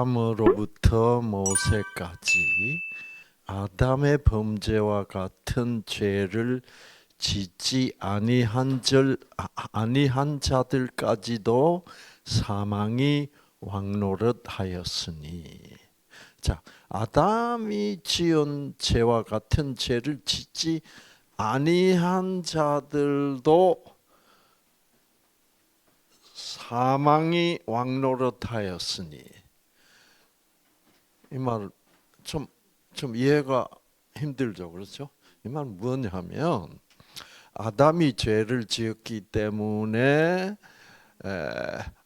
아담으로부터 모세까지 아담의 범죄와 같은 죄를 짓지 아니한 자들까지도 사망이 왕노릇하였으니. 자, 아담이 지은 죄와 같은 죄를 짓지 아니한 자들도 사망이 왕노릇하였으니. 이 말 좀 이해가 힘들죠, 그렇죠? 이 말은 뭐냐면 아담이 죄를 지었기 때문에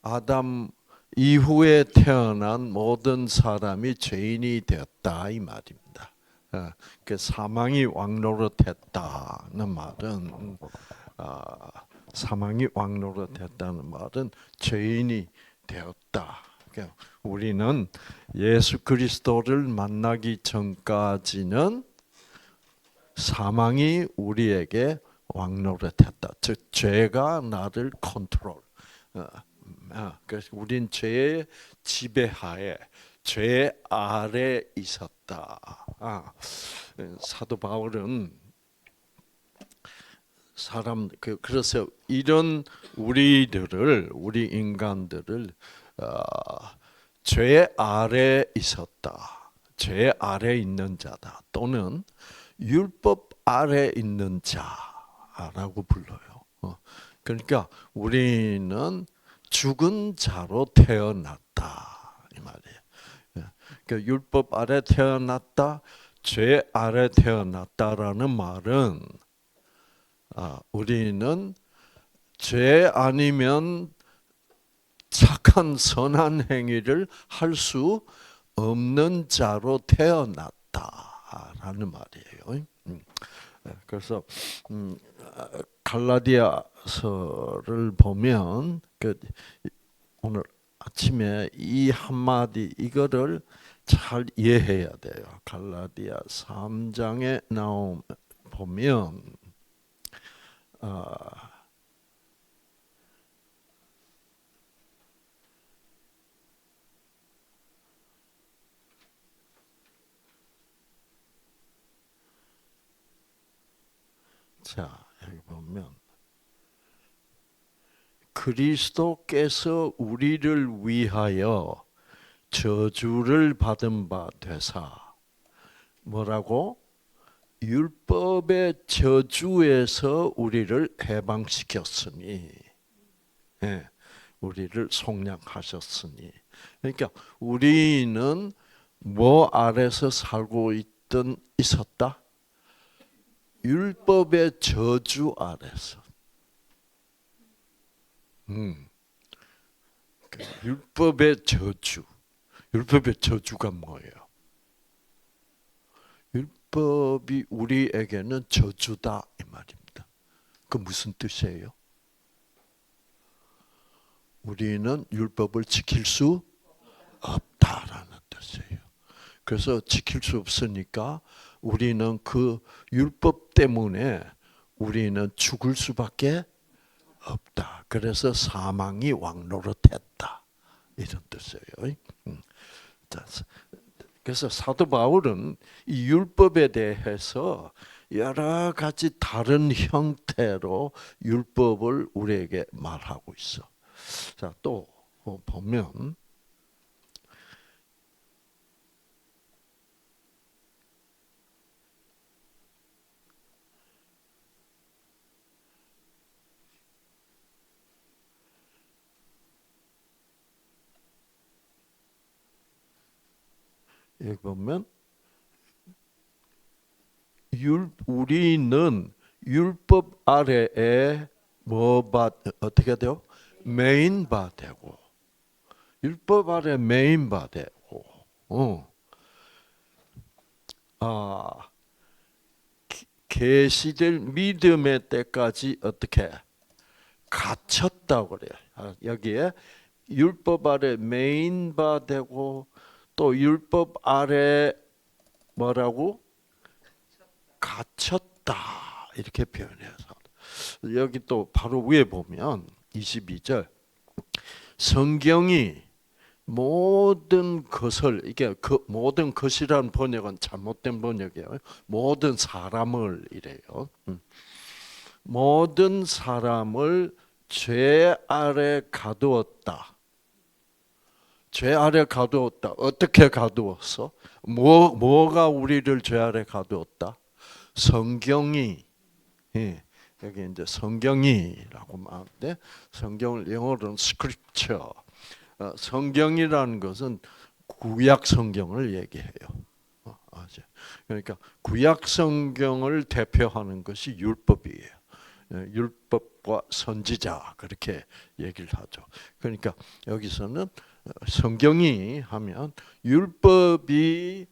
아담 이후에 태어난 모든 사람이 죄인이 되었다 이 말입니다. 그 사망이 왕노릇했다는 말은 사망이 왕노릇했다는 말은 죄인이 되었다. 우리는 예수 그리스도를 만나기 전까지는 사망이 우리에게 왕노릇했다. 즉 죄가 나를 컨트롤. 그래서 우린 죄의 지배하에, 죄 아래 있었다. 사도 바울은 그래서 이런 우리 인간들을 죄 아래 있었다. 죄 아래 있는 자다. 또는 율법 아래 있는 자라고 불러요. 그러니까 우리는 죽은 자로 태어났다 이 말이에요. 그러니까 율법 아래 태어났다, 죄 아래 태어났다라는 말은 우리는 죄 아니면 착한 선한 행위를 할 수 없는 자로 태어났다라는 말이에요. 그래서 갈라디아서를 보면 오늘 아침에 이 한마디 이거를 잘 이해해야 돼요. 갈라디아 3장에 보면 자, 여기 보면 그리스도께서 우리를 위하여 저주를 받은 바 되사 뭐라고? 율법의 저주에서 우리를 해방시켰으니, 우리를 속량하셨으니. 그러니까 우리는 뭐 아래서 살고 있었다? 율법의 저주 아래서. 율법의 저주. 율법의 저주가 뭐예요? 율법이 우리에게는 저주다 이 말입니다. 그 무슨 뜻이에요? 우리는 율법을 지킬 수 없다라는 뜻이에요. 그래서 지킬 수 없으니까 우리는 그 율법 때문에 우리는 죽을 수밖에 없다. 그래서 사망이 왕노릇했다. 이런 뜻이에요. 그래서 사도 바울은 이 율법에 대해서 여러 가지 다른 형태로 율법을 우리에게 말하고 있어. 자, 또 보면 여기 보면 우리는 율법 아래에 어떻게 돼요? 메인 바 되고 율법 아래 메인 바 되고 계시될 믿음의 때까지 어떻게 갇혔다고 그래요. 여기에 율법 아래 메인 바 되고 또 율법 아래 뭐라고? 갇혔다 이렇게 표현해서 여기 또 바로 위에 보면 22절 성경이 모든 것을 이게 그 모든 것이라는 번역은 잘못된 번역이에요. 모든 사람을 이래요. 모든 사람을 죄 아래 가두었다. 죄 아래 가두었다. 어떻게 가두었어? 뭐가 우리를 죄 아래 가두었다? 성경이. 예, 여기 이제 성경이라고 말하는데 성경을 영어로는 scripture. 성경이라는 것은 구약 성경을 얘기해요. 그러니까 구약 성경을 대표하는 것이 율법이에요. 율법과 선지자 그렇게 얘기를 하죠. 그러니까 여기서는 성경이 하면 율법이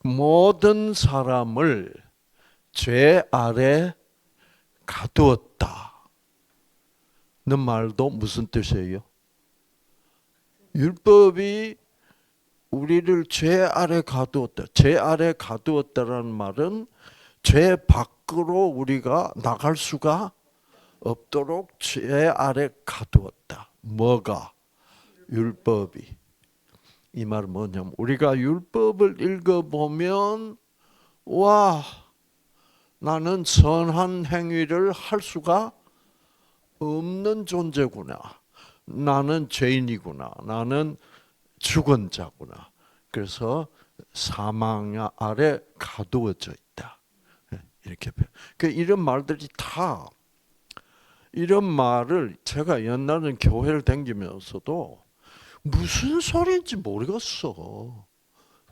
모든 사람을 죄 아래 가두었다는 말도 무슨 뜻이에요? 율법이 우리를 죄 아래 가두었다. 죄 아래 가두었다라는 말은 죄 밖으로 우리가 나갈 수가 없도록 죄 아래 가두었다. 뭐가? 율법이. 이 말은 뭐냐면 우리가 율법을 읽어보면 와, 나는 선한 행위를 할 수가 없는 존재구나. 나는 죄인이구나. 나는 죽은 자구나. 그래서 사망 아래 가두어져 있다. 이렇게 이런 말들이 다 이런 말을 제가 옛날에는 교회를 다니면서도 무슨 소리인지 모르겠어.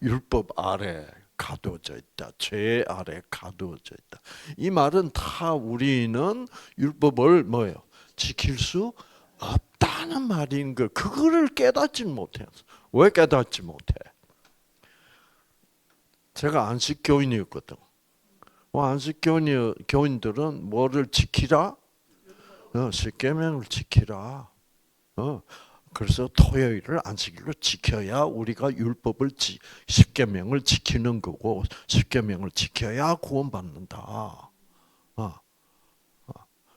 율법 아래 가두어져 있다. 죄 아래 가두어져 있다. 이 말은 다 우리는 율법을 뭐예요? 지킬 수 없다는 말인 걸 그거를 깨닫지 못해요. 왜 깨닫지 못해? 제가 안식 교인이었거든. 안식 교인들은 뭐를 지키라? 십계명을 지키라. 그래서 토요일을 안식일로 지켜야 우리가 율법을 십계명을 지키는 거고 십계명을 지켜야 구원받는다.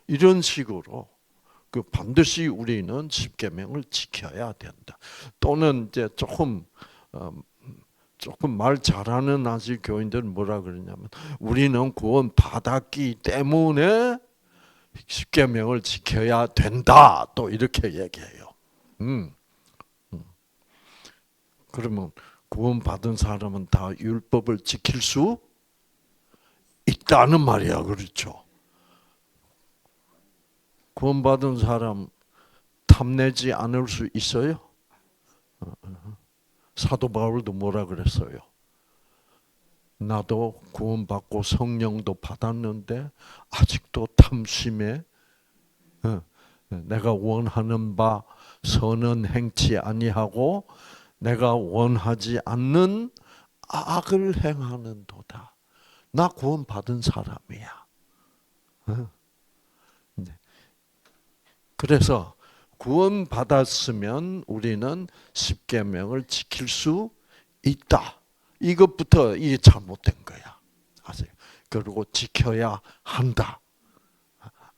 이런 식으로 그 반드시 우리는 십계명을 지켜야 된다. 또는 이제 조금 말 잘하는 안식 교인들은 뭐라 그러냐면 우리는 구원 받았기 때문에 십계명을 지켜야 된다. 또 이렇게 얘기해요. 그러면 구원받은 사람은 다 율법을 지킬 수 있다는 말이야. 그렇죠? 구원받은 사람 탐내지 않을 수 있어요? 사도 바울도 뭐라 그랬어요? 나도 구원받고 성령도 받았는데 아직도 탐심에 내가 원하는 바 선은 행치 아니하고 내가 원하지 않는 악을 행하는도다. 나 구원받은 사람이야. 그래서 구원받았으면 우리는 십계명을 지킬 수 있다. 이것부터 이게 잘못된 거야. 아세요? 그리고 지켜야 한다.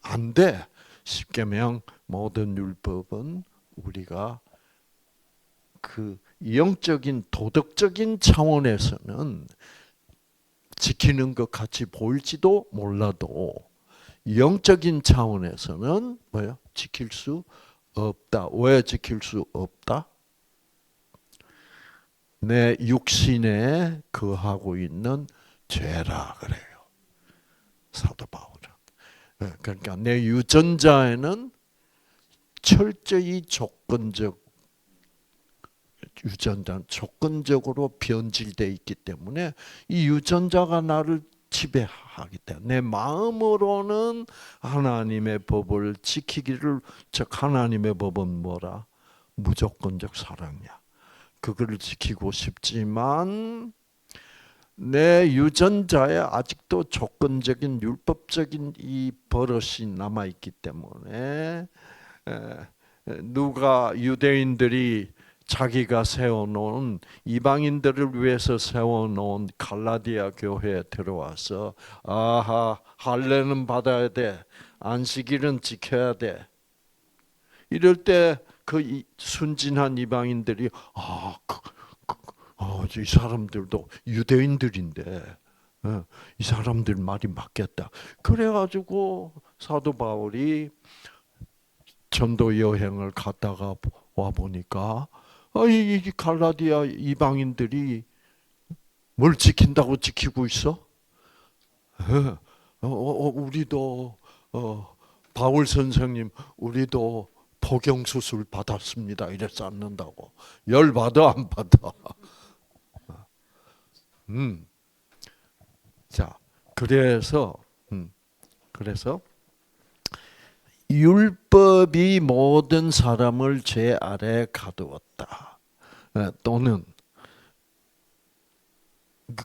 안 돼. 십계명 모든 율법은 우리가 그 영적인 도덕적인 차원에서는 지키는 것 같이 보일지도 몰라도 영적인 차원에서는 뭐야? 지킬 수 없다. 왜 지킬 수 없다? 내 육신에 거하고 있는 죄라 그래요. 사도 바울은. 그러니까 내 유전자에는 철저히 유전자는 조건적으로 변질되어 있기 때문에 이 유전자가 나를 지배하기 때문에 내 마음으로는 하나님의 법을 지키기를, 즉 하나님의 법은 뭐라? 무조건적 사랑이야. 그걸 지키고 싶지만 내 유전자에 아직도 조건적인 율법적인 이 버릇이 남아 있기 때문에 누가 유대인들이 자기가 세워놓은 이방인들을 위해서 세워놓은 갈라디아 교회에 들어와서 아하 할례는 받아야 돼. 안식일은 지켜야 돼. 이럴 때 순진한 이방인들이 이 사람들도 유대인들인데 이 사람들 말이 맞겠다. 그래가지고 사도 바울이 전도 여행을 갔다가 와 보니까 이 갈라디아 이방인들이 뭘 지킨다고 지키고 있어? 우리도 바울 선생님 우리도 포경 수술 받았습니다. 이래서 않는다고 열 받아 안 받아? 자 그래서 율법이 모든 사람을 죄 아래 가두었다. 또는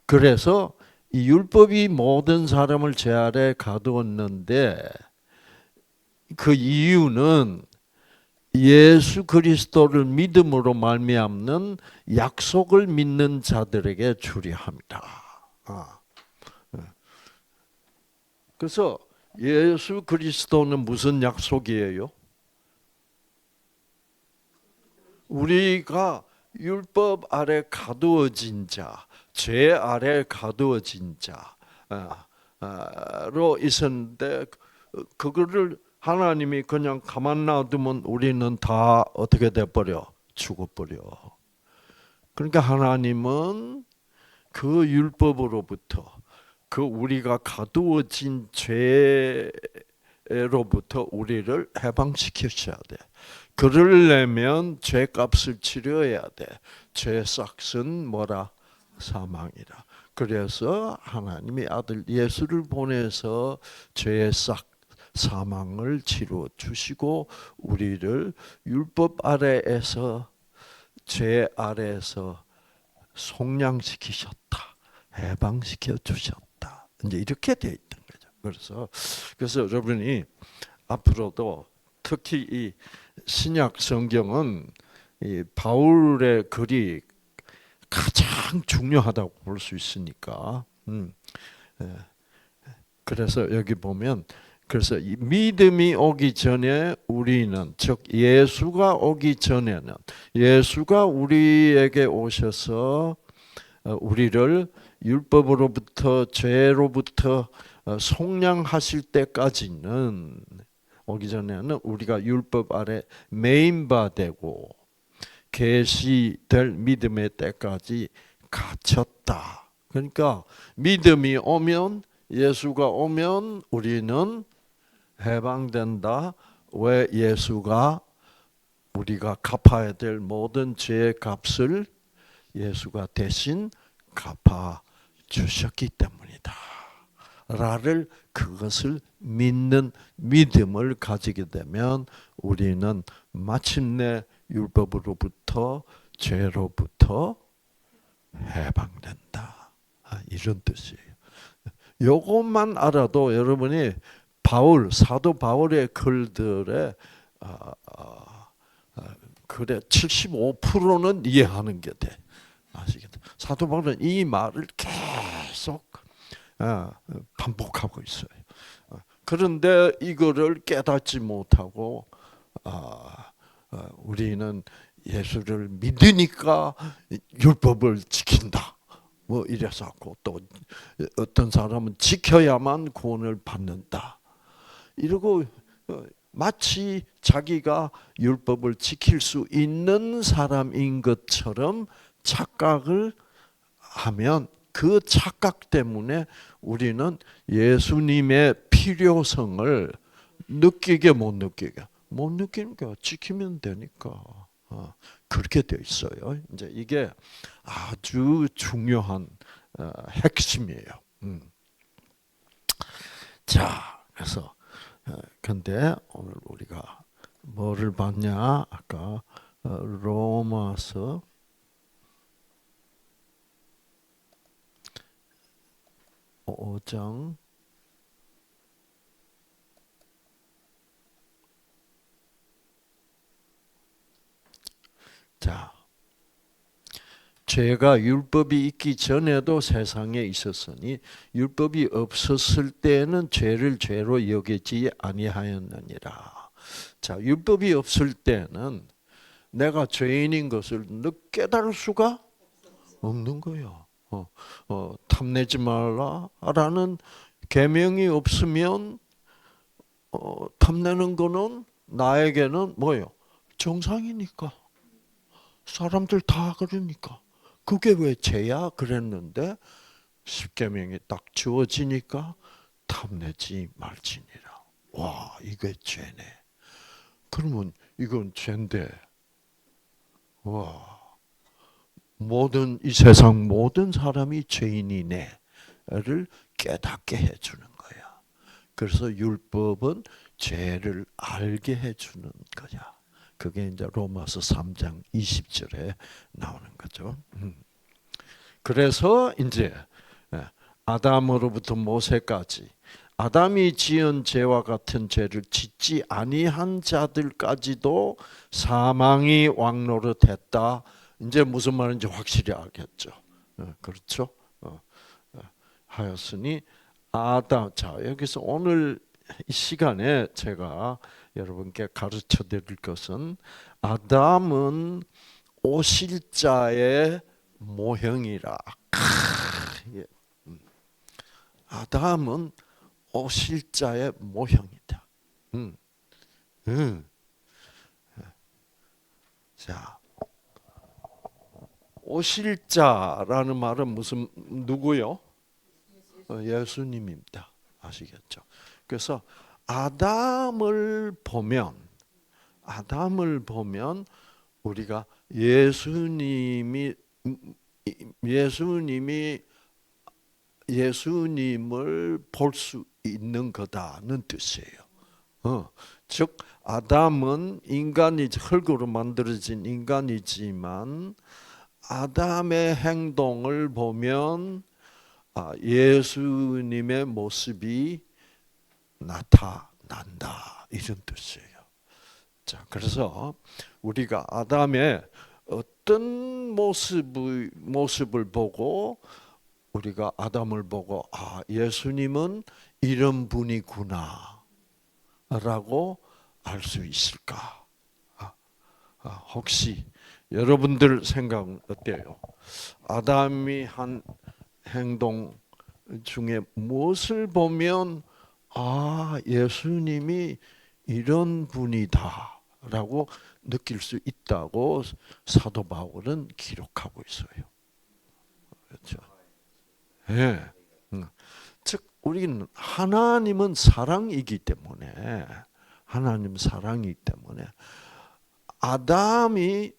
그래서 이 율법이 모든 사람을 죄 아래 가두었는데 그 이유는 예수 그리스도를 믿음으로 말미암는 약속을 믿는 자들에게 주리함이다. 그래서 예수 그리스도는 무슨 약속이에요? 우리가 율법 아래 가두어진 자, 죄 아래 가두어진 자로 있었는데 그거를 하나님이 그냥 가만 놔두면 우리는 다 어떻게 돼버려? 죽어버려. 그러니까 하나님은 그 율법으로부터 그 우리가 가두어진 죄로부터 우리를 해방시키셔야 돼. 그러려면 죄값을 치러야 돼. 죄 삭은 뭐라? 사망이라. 그래서 하나님이 아들 예수를 보내서 죄의 싹 사망을 치러 주시고 우리를 율법 아래에서 죄 아래에서 속량시키셨다. 해방시켜 주셨다. 이제 이렇게 되어 있던 거죠. 그래서 여러분이 앞으로도 특히 이 신약 성경은 이 바울의 글이 가장 중요하다고 볼 수 있으니까. 그래서 여기 보면 그래서 이 믿음이 오기 전에 우리는 즉 예수가 오기 전에는 예수가 우리에게 오셔서 우리를 율법으로부터 죄로부터 속량하실 때까지는 오기 전에는 우리가 율법 아래 매인바되고 계시될 믿음의 때까지 갇혔다. 그러니까 믿음이 오면 예수가 오면 우리는 해방된다. 왜? 예수가 우리가 갚아야 될 모든 죄의 값을 예수가 대신 갚아 주셨기 때문이다. 라를 그것을 믿는 믿음을 가지게 되면 우리는 마침내 율법으로부터 죄로부터 해방된다. 이런 뜻이에요. 요것만 알아도 여러분이 사도 바울의 글들의 그래 75%는 이해하는 게 돼. 아시겠다. 사도 바울은 이 말을 계속 반복하고 있어요. 그런데 이거를 깨닫지 못하고 우리는 예수를 믿으니까 율법을 지킨다. 뭐 이래서 또 어떤 사람은 지켜야만 구원을 받는다. 이러고 마치 자기가 율법을 지킬 수 있는 사람인 것처럼 착각을 하면 그 착각 때문에 우리는 예수님의 필요성을 느끼게 못 느끼는 거야. 지키면 되니까. 그렇게 되어 있어요. 이제 이게 아주 중요한 핵심이에요. 자, 그래서 근데 오늘 우리가 뭐를 봤냐? 아까 로마서 5장 자, 죄가 율법이 있기 전에도 세상에 있었으니 율법이 없었을 때는 죄를 죄로 여기지 아니하였느니라. 자, 율법이 없을 때는 내가 죄인인 것을 깨달을 수가 없는 거예요. 탐내지 말라라는 계명이 없으면 탐내는 거는 나에게는 뭐예요? 정상이니까. 사람들 다 그러니까. 그게 왜 죄야? 그랬는데 십계명이 딱 주어지니까 탐내지 말지니라. 와, 이게 죄네. 그러면 이건 죄인데, 와, 이 세상 모든 사람이 죄인이네를 깨닫게 해주는 거야. 그래서 율법은 죄를 알게 해주는 거야. 그게 이제 로마서 3장 20절에 나오는 거죠. 그래서 이제 아담으로부터 모세까지 아담이 지은 죄와 같은 죄를 짓지 아니한 자들까지도 사망이 왕노릇했다. 이제 무슨 말인지 확실히 알겠죠. 그렇죠? 하였으니 아담, 자 여기서 오늘 이 시간에 제가 여러분께 가르쳐 드릴 것은 아담은 오실자의 모형이라. 아담은 오실자의 모형이다. 자, 오실자라는 말은 무슨 누구요? 예수님입니다. 아시겠죠? 그래서 아담을 보면 우리가 예수님을 볼 수 있는 거다는 뜻이에요. 즉 아담은 인간이 흙으로 만들어진 인간이지만 아담의 행동을 보면 예수님의 모습이 나타난다 이런 뜻이에요. 자, 그래서 우리가 아담의 어떤 모습을 보고 우리가 아담을 보고 예수님은 이런 분이구나 라고 알 수 있을까? 혹시 여러분들 생각은 어때요? 아담이 한 행동 중에 무엇을 보면 예수님이 이런 분이다 라고 느낄 수 있다고 사도 바울은 기록하고 있어요. 그렇죠? 예. 즉 우리는 하나님은 사랑이기 때문에 아담이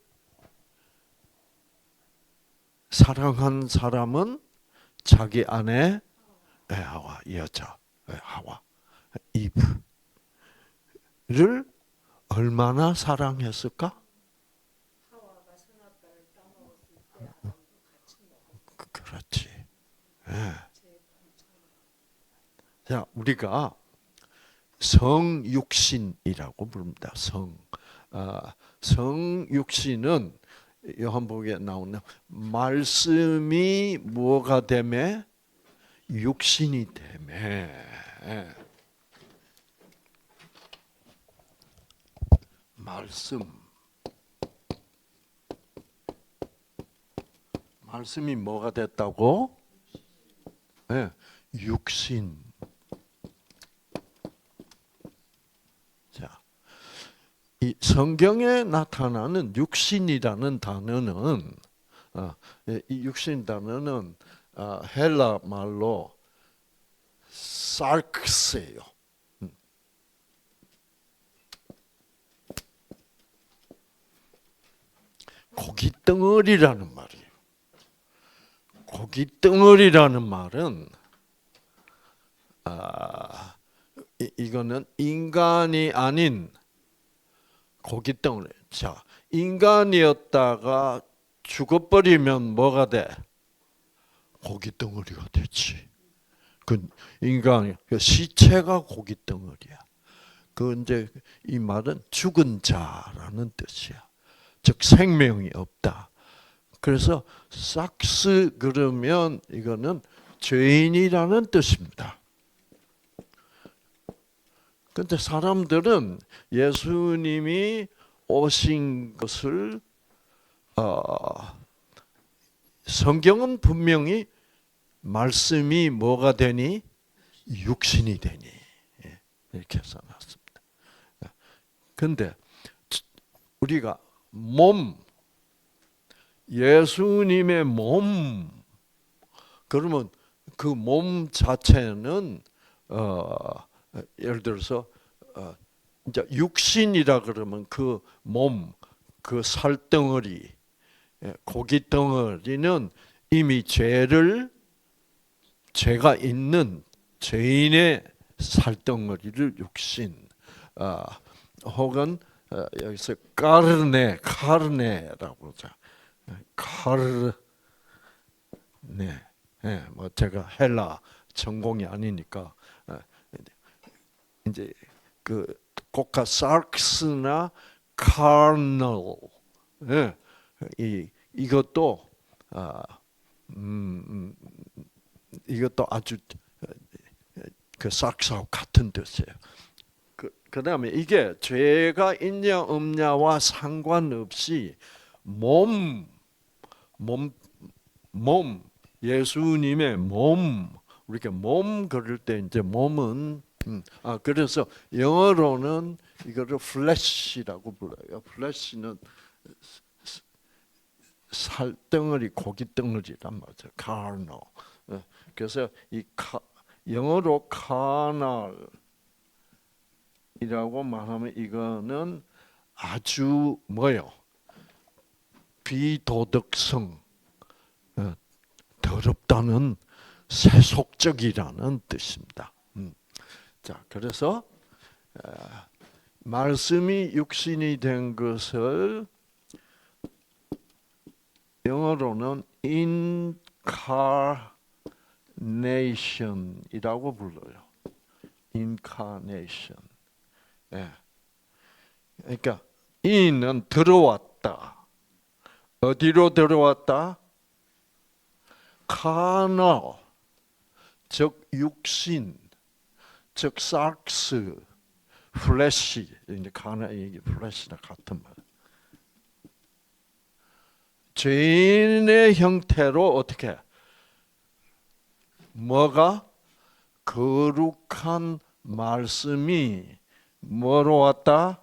사랑한 사람은 자기 아내 하와, 여자 하와, 이브를 얼마나 사랑했을까? 하와가 선악과를 따먹었을 때 아담도 같이 먹었고. 그렇지. 자, 우리가 성육신이라고 부릅니다. 성육신은 요한복음에 나오는 말씀이 뭐가 되매? 육신이 되매. 말씀이 뭐가 됐다고? 네, 육신. 자, 이 성경에 나타나는 육신이라는 단어는 이 육신 단어는 헬라 말로 sarx예요. 고기 덩어리라는 말이에요. 고기 덩어리라는 말은 이거는 인간이 아닌 고기 덩어리. 자, 인간이었다가 죽어버리면 뭐가 돼? 고기 덩어리가 되지. 그 인간 시체가 고기 덩어리야. 그 이제 이 말은 죽은 자라는 뜻이야. 즉 생명이 없다. 그래서 삭스 그러면 이거는 죄인이라는 뜻입니다. 근데 사람들은 예수님이 오신 것을 성경은 분명히 말씀이 뭐가 되니? 육신이 되니. 이렇게 써놨습니다. 근데 우리가 몸, 예수님의 몸, 그러면 그 몸 자체는 예를 들어서 이제 육신이라 그러면 그 몸, 그 살덩어리, 고기 덩어리는 이미 죄가 있는 죄인의 살덩어리를 육신, 혹은 여기서 카르네라고 그러죠. 뭐 제가 헬라 전공이 아니니까 이제 그 고카 사르크스나 카르널, 이것도 이것도 아주 그 사르크스하고 같은 뜻이에요. 그다음에 이게 죄가 있냐 없냐와 상관없이 몸 예수님의 몸, 우리가 몸 그럴 때 이제 몸은 그래서 영어로는 이거를 flesh라고 불러요. flesh는 살덩어리, 고기 덩어리란 말이죠. carnal. 그래서 영어로 carnal이라고 말하면 이거는 아주 뭐요? 비도덕성, 더럽다는 세속적이라는 뜻입니다. 자, 그래서 말씀이 육신이 된 것을 영어로는 incarnation이라고 불러요. incarnation. 그러니까 in은 들어왔다. 어디로 들어왔다? 카널, 즉 육신, 즉 사르크스, 플래시, 이제 카널이 플래시랑 같은 말. 죄인의 형태로 어떻게? 뭐가? 거룩한 말씀이 뭐로 왔다?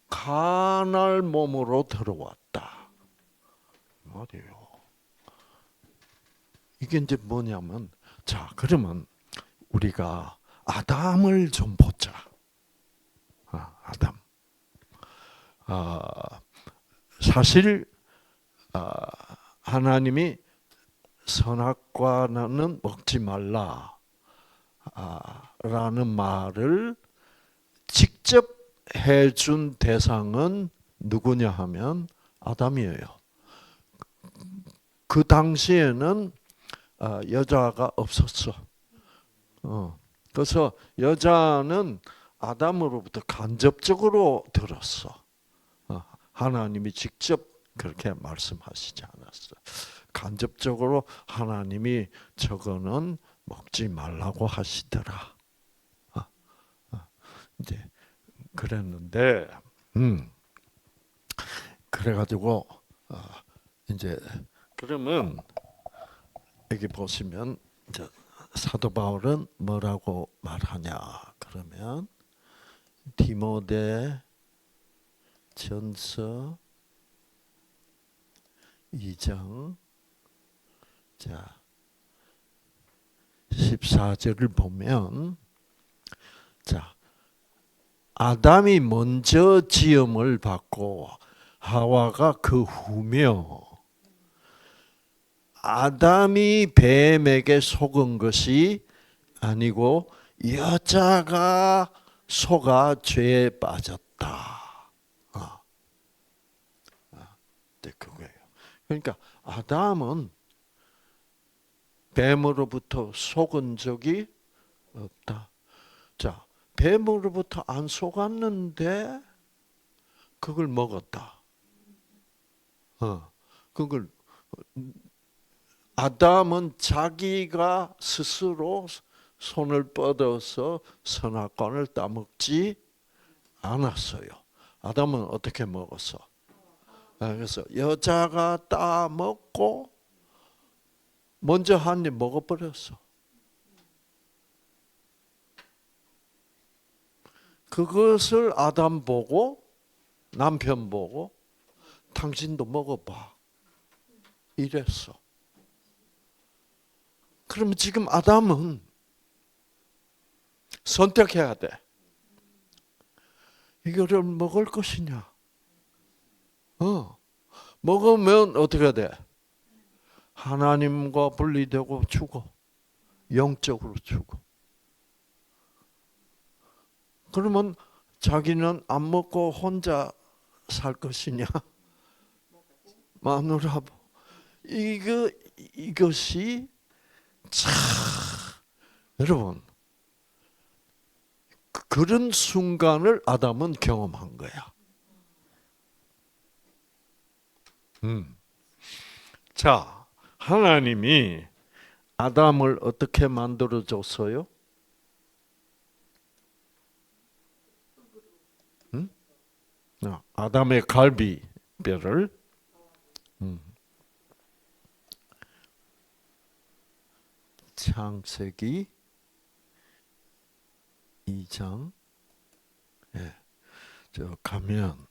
카널 몸으로 들어왔다. 말이에요. 이게 이제 뭐냐면, 자, 그러면 우리가 아담을 좀 보자. 아담. 사실 하나님이 선악과는 먹지 말라 라는 말을 직접 해준 대상은 누구냐 하면 아담이에요. 그 당시에는 여자가 없었어. 그래서 여자는 아담으로부터 간접적으로 들었어. 하나님이 직접 그렇게 말씀하시지 않았어. 간접적으로 하나님이 저거는 먹지 말라고 하시더라. 이제 그랬는데, 그래가지고 이제 그러면 여기 보시면 이제 사도 바울은 뭐라고 말하냐? 그러면 디모데 전서 2장 자 14절을 보면 자 아담이 먼저 지음을 받고 하와가 그 후며 아담이 뱀에게 속은 것이 아니고 여자가 속아 죄에 빠졌다. 네, 그거예요. 그러니까 아담은 뱀으로부터 속은 적이 없다. 자, 뱀으로부터 안 속았는데 그걸 먹었다. 그걸 아담은 자기가 스스로 손을 뻗어서 선악과를 따먹지 않았어요. 아담은 어떻게 먹었어? 그래서 여자가 따 먹고 먼저 한 입 먹어버렸어. 그것을 아담 보고 남편 보고 당신도 먹어봐 이랬어. 그러면 지금 아담은 선택해야 돼. 이거를 먹을 것이냐? 먹으면 어떻게 돼? 하나님과 분리되고 죽어. 영적으로 죽어. 그러면 자기는 안 먹고 혼자 살 것이냐? 마누라고. 이것이 참 여러분 그런 순간을 아담은 경험한 거야. 자, 하나님이 아담을 어떻게 만들어 줬어요? 아담의 갈비뼈를 창세기 2장 저 가면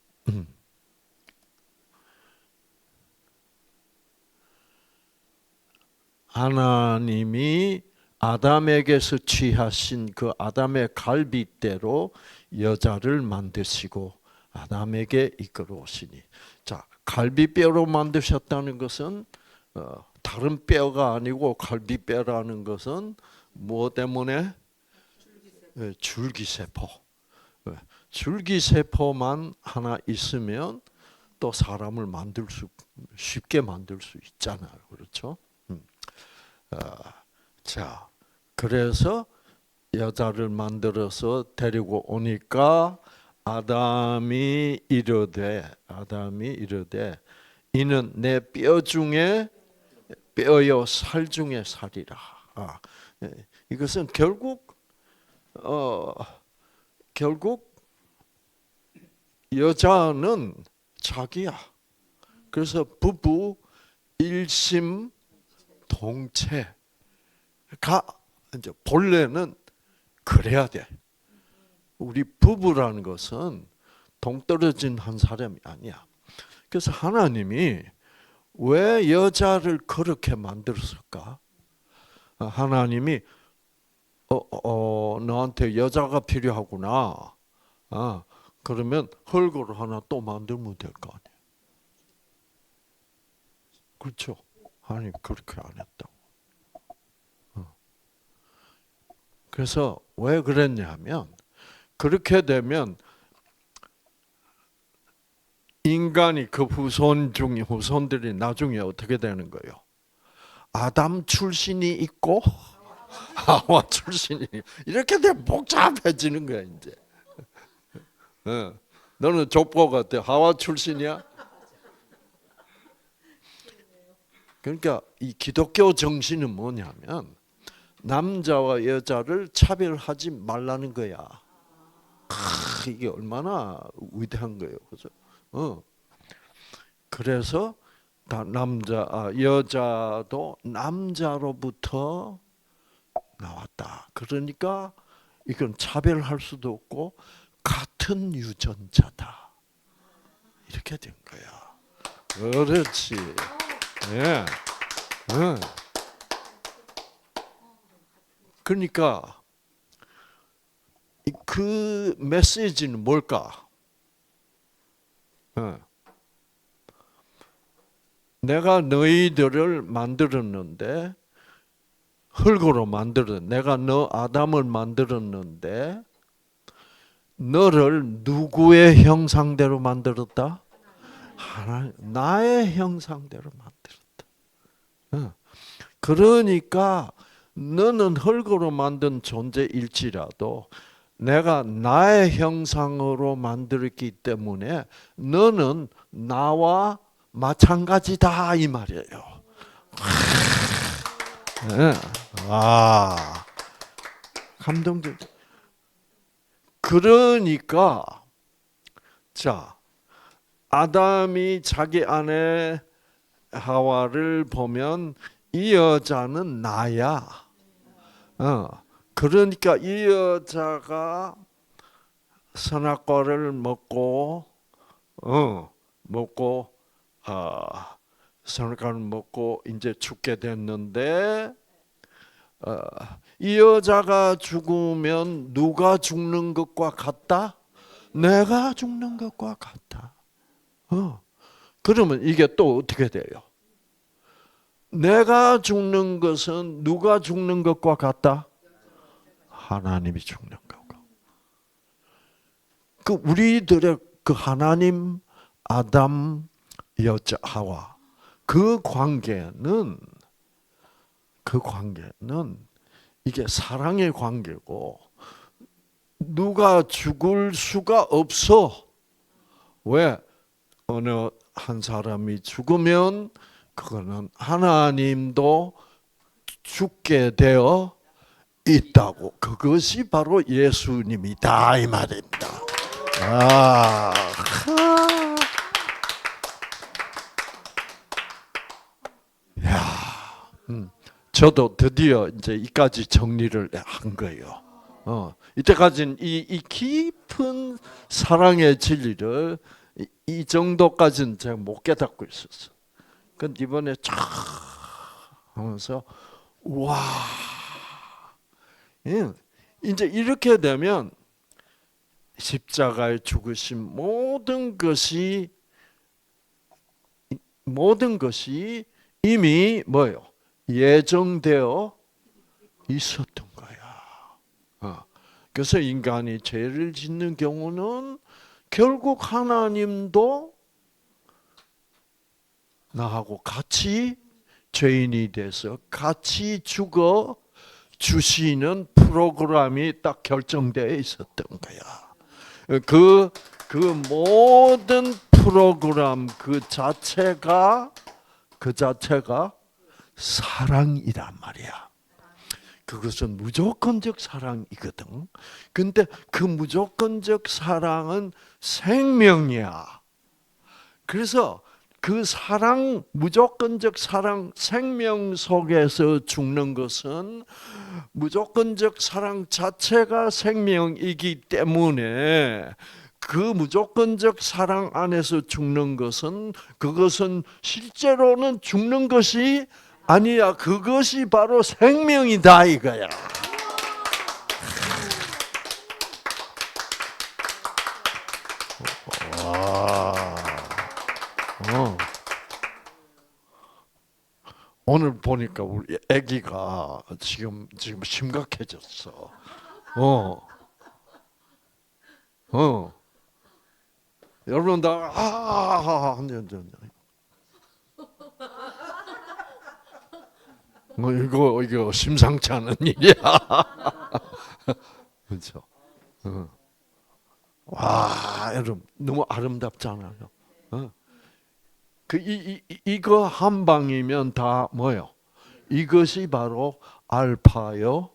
하나님이 아담에게서 취하신 그 아담의 갈비대로 여자를 만드시고 아담에게 이끌어 오시니. 자, 갈비뼈로 만드셨다는 것은 다른 뼈가 아니고 갈비뼈라는 것은 무엇 때문에? 줄기세포. 줄기세포만 하나 있으면 또 사람을 쉽게 만들 수 있잖아요. 그렇죠? 자, 그래서 여자를 만들어서 데리고 오니까 아담이 이르되 이는 내 뼈 중에 뼈요 살 중에 살이라. 이것은 결국 여자는 자기야. 그래서 부부 일심 동체가 이제 본래는 그래야 돼. 우리 부부라는 것은 동떨어진 한 사람이 아니야. 그래서 하나님이 왜 여자를 그렇게 만들었을까? 하나님이 너한테 여자가 필요하구나. 그러면 흙으로 하나 또 만들면 될 거 아니야. 그렇죠? 하나님 그렇게 안 했다고. 그래서 왜 그랬냐면 그렇게 되면 인간이 그 후손들이 나중에 어떻게 되는 거예요? 아담 출신이 있고 하와 출신이 이렇게 되면 복잡해지는 거야 이제. 너는 족보 같아. 하와 출신이야? 그러니까 이 기독교 정신은 뭐냐면 남자와 여자를 차별하지 말라는 거야. 이게 얼마나 위대한 거예요, 그죠? 그래서 여자도 남자로부터 나왔다. 그러니까 이건 차별할 수도 없고 같은 유전자다. 이렇게 된 거야. 그렇지. 예. 그러니까 그 메시지는 뭘까? 내가 너희들을 만들었는데 흙으로 내가 너 아담을 만들었는데 너를 누구의 형상대로 만들었다? 하나님, 나의 형상대로 만들었다. 그러니까 너는 흙으로 만든 존재일지라도 내가 나의 형상으로 만들었기 때문에 너는 나와 마찬가지다 이 말이에요. 감동적. 그러니까 자, 아담이 자기 아내 하와를 보면 이 여자는 나야. 그러니까 이 여자가 선악과를 먹고 선악과를 먹고 이제 죽게 됐는데 이 여자가 죽으면 누가 죽는 것과 같다? 내가 죽는 것과 같다. 그러면 이게 또 어떻게 돼요? 내가 죽는 것은 누가 죽는 것과 같다? 하나님이 죽는 거고. 그 우리들의 그 하나님, 아담, 여자, 하와 그 관계는 이게 사랑의 관계고 누가 죽을 수가 없어. 왜? 어느 한 사람이 죽으면 그거는 하나님도 죽게 되어 있다고. 그것이 바로 예수님이다 이 말입니다. 저도 드디어 이제 이까지 정리를 한 거예요. 이때까지는 이 깊은 사랑의 진리를 이 정도까지는 제가 못 깨닫고 있었어. 근데 이번에 쫙 하면서 와, 이제 이렇게 되면 십자가에 죽으신 모든 것이 이미 뭐요? 예정되어 있었던 거야. 그래서 인간이 죄를 짓는 경우는 결국 하나님도 나하고 같이 죄인이 돼서 같이 죽어 주시는 프로그램이 딱 결정되어 있었던 거야. 그 모든 프로그램 그 자체가 사랑이란 말이야. 그것은 무조건적 사랑이거든. 근데 그 무조건적 사랑은 생명이야. 그래서 그 사랑, 무조건적 사랑, 생명 속에서 죽는 것은 무조건적 사랑 자체가 생명이기 때문에 그 무조건적 사랑 안에서 죽는 것은 그것은 실제로는 죽는 것이 아니야. 그것이 바로 생명이다 이거야. 오늘 보니까 우리 아기가 지금 심각해졌어. 여러분 다 이거 심상치 않은 일이야. 그렇죠. 와, 여러분 너무 아름답잖아요. 이거 한 방이면 다 뭐요? 이것이 바로 알파요,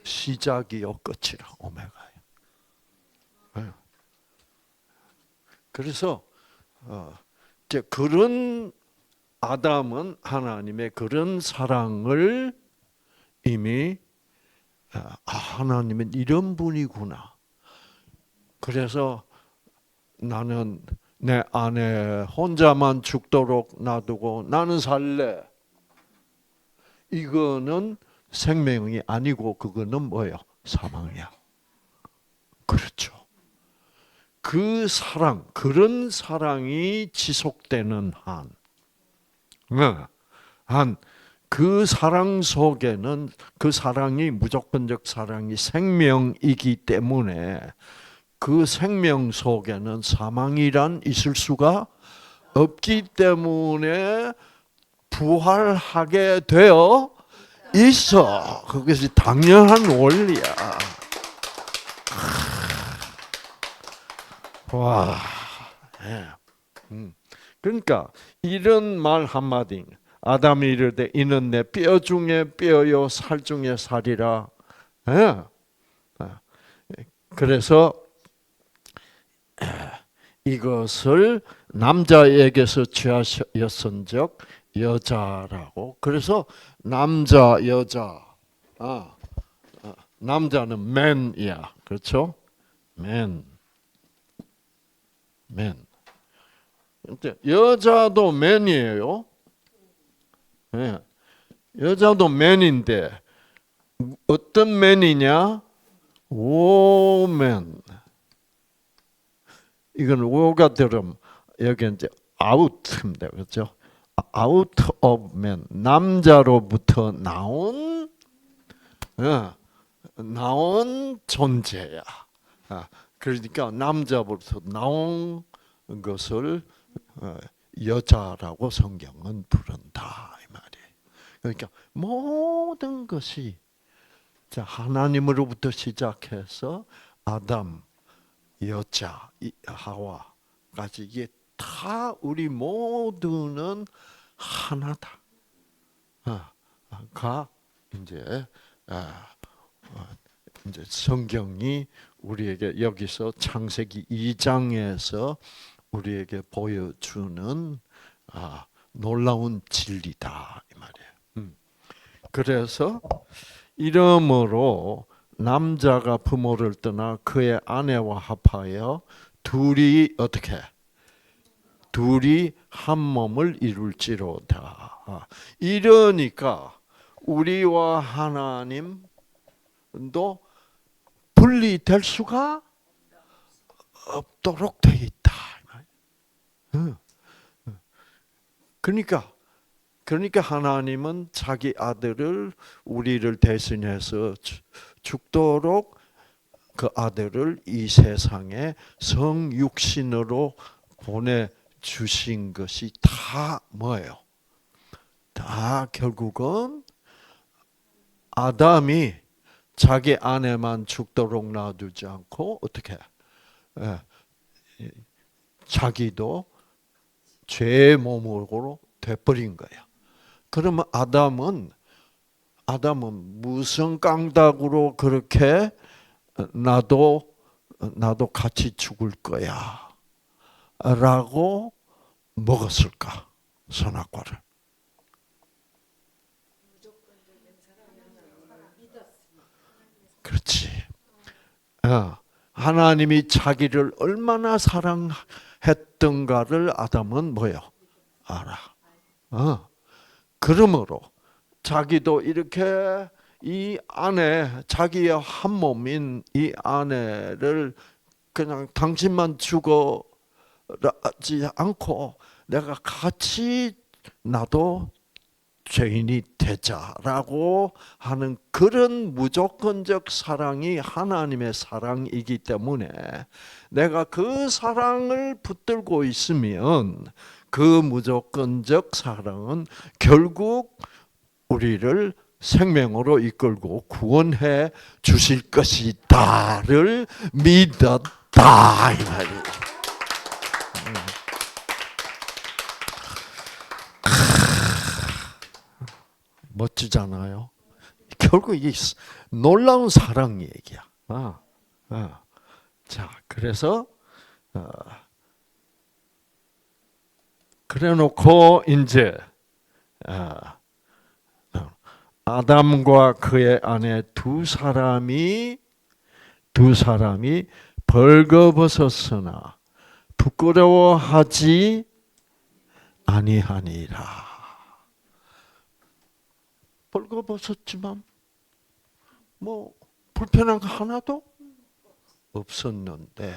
시작이요, 끝이라 오메가요. 그래서 이제 그런 아담은 하나님의 그런 사랑을 이미 하나님은 이런 분이구나. 그래서 나는 내 아내 혼자만 죽도록 놔두고 나는 살래. 이거는 생명이 아니고 그거는 뭐예요? 사망이야. 그렇죠. 그 사랑, 그런 사랑이 지속되는 그 사랑 속에는 그 사랑이 무조건적 사랑이 생명이기 때문에 그 생명 속에는 사망이란 있을 수가 없기 때문에 부활하게 되어 있어. 그것이 당연한 원리야. 와, 그러니까 이런 말 한마디. 아담이 이르되 이는 내 뼈 중에 뼈요 살 중에 살이라. 그래서 이것을 남자에게서 취하였은즉 여자라고. 그래서 남자 여자. 남자는 man이야. 그렇죠? man. 여자도 man이에요. 네. 여자도 man인데 어떤 man이냐? woman. 이건 wo가 들으면 여기 이제 out입니다. 그렇죠? out of man. 남자로부터 나온 존재야. 그러니까 남자로부터 나온 것을 여자라고 성경은 부른다 이 말이에요. 그러니까 모든 것이 하나님으로부터 시작해서 아담, 여자, 하와까지 이게 다 우리 모두는 하나다. 가 이제 성경이 우리에게 여기서 창세기 2장에서 우리에게 보여주는 놀라운 진리다 이 말이에요. 그래서 이러므로 남자가 부모를 떠나 그의 아내와 합하여 둘이 어떻게? 둘이 한 몸을 이룰지로다. 이러니까 우리와 하나님도 분리될 수가 없도록 돼 있다. 그러니까 하나님은 자기 아들을 우리를 대신해서 죽도록 그 아들을 이 세상에 성육신으로 보내주신 것이 다 뭐예요? 다 결국은 아담이 자기 아내만 죽도록 놔두지 않고 어떻게 자기도 죄의 몸으로 돼버린 거야. 그러면 아담은 무슨 깡닭으로 그렇게 나도 같이 죽을 거야 라고 먹었을까? 선악과를. 그렇지. 하나님이 자기를 얼마나 사랑했던가를 아담은 뭐요? 알아. 그러므로 자기도 이렇게 이 아내, 자기의 한 몸인 이 아내를 그냥 당신만 죽어라지 않고 내가 같이 나도 죄인이 되자라고 하는 그런 무조건적 사랑이 하나님의 사랑이기 때문에 내가 그 사랑을 붙들고 있으면 그 무조건적 사랑은 결국 우리를 생명으로 이끌고 구원해 주실 것이다를 믿었다 이 말이에요. 멋지잖아요. 결국 이 놀라운 사랑 얘기야. 자, 그래서 그래놓고 이제 아담과 그의 아내 두 사람이 벌거벗었으나 부끄러워하지 아니하니라. 벌거벗었지만 뭐 불편한 거 하나도 없었는데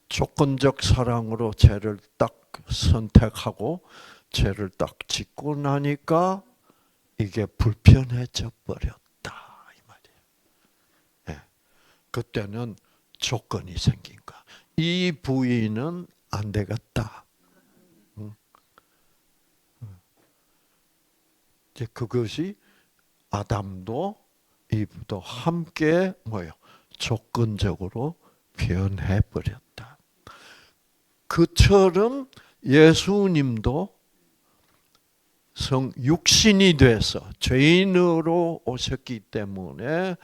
조건적 사랑으로 죄를 딱 선택하고 죄를 딱 짓고 나니까 이게 불편해져 버렸다 이 말이에요. 네. 그때는 조건이 생긴 거야. 이 부인은 안 되겠다. 이제 그것이 아담도 이브도 함께 뭐요? 조건적으로 변해 버렸다. 그처럼 예수님도 육신이 돼서 죄인으로 오셨기 때문에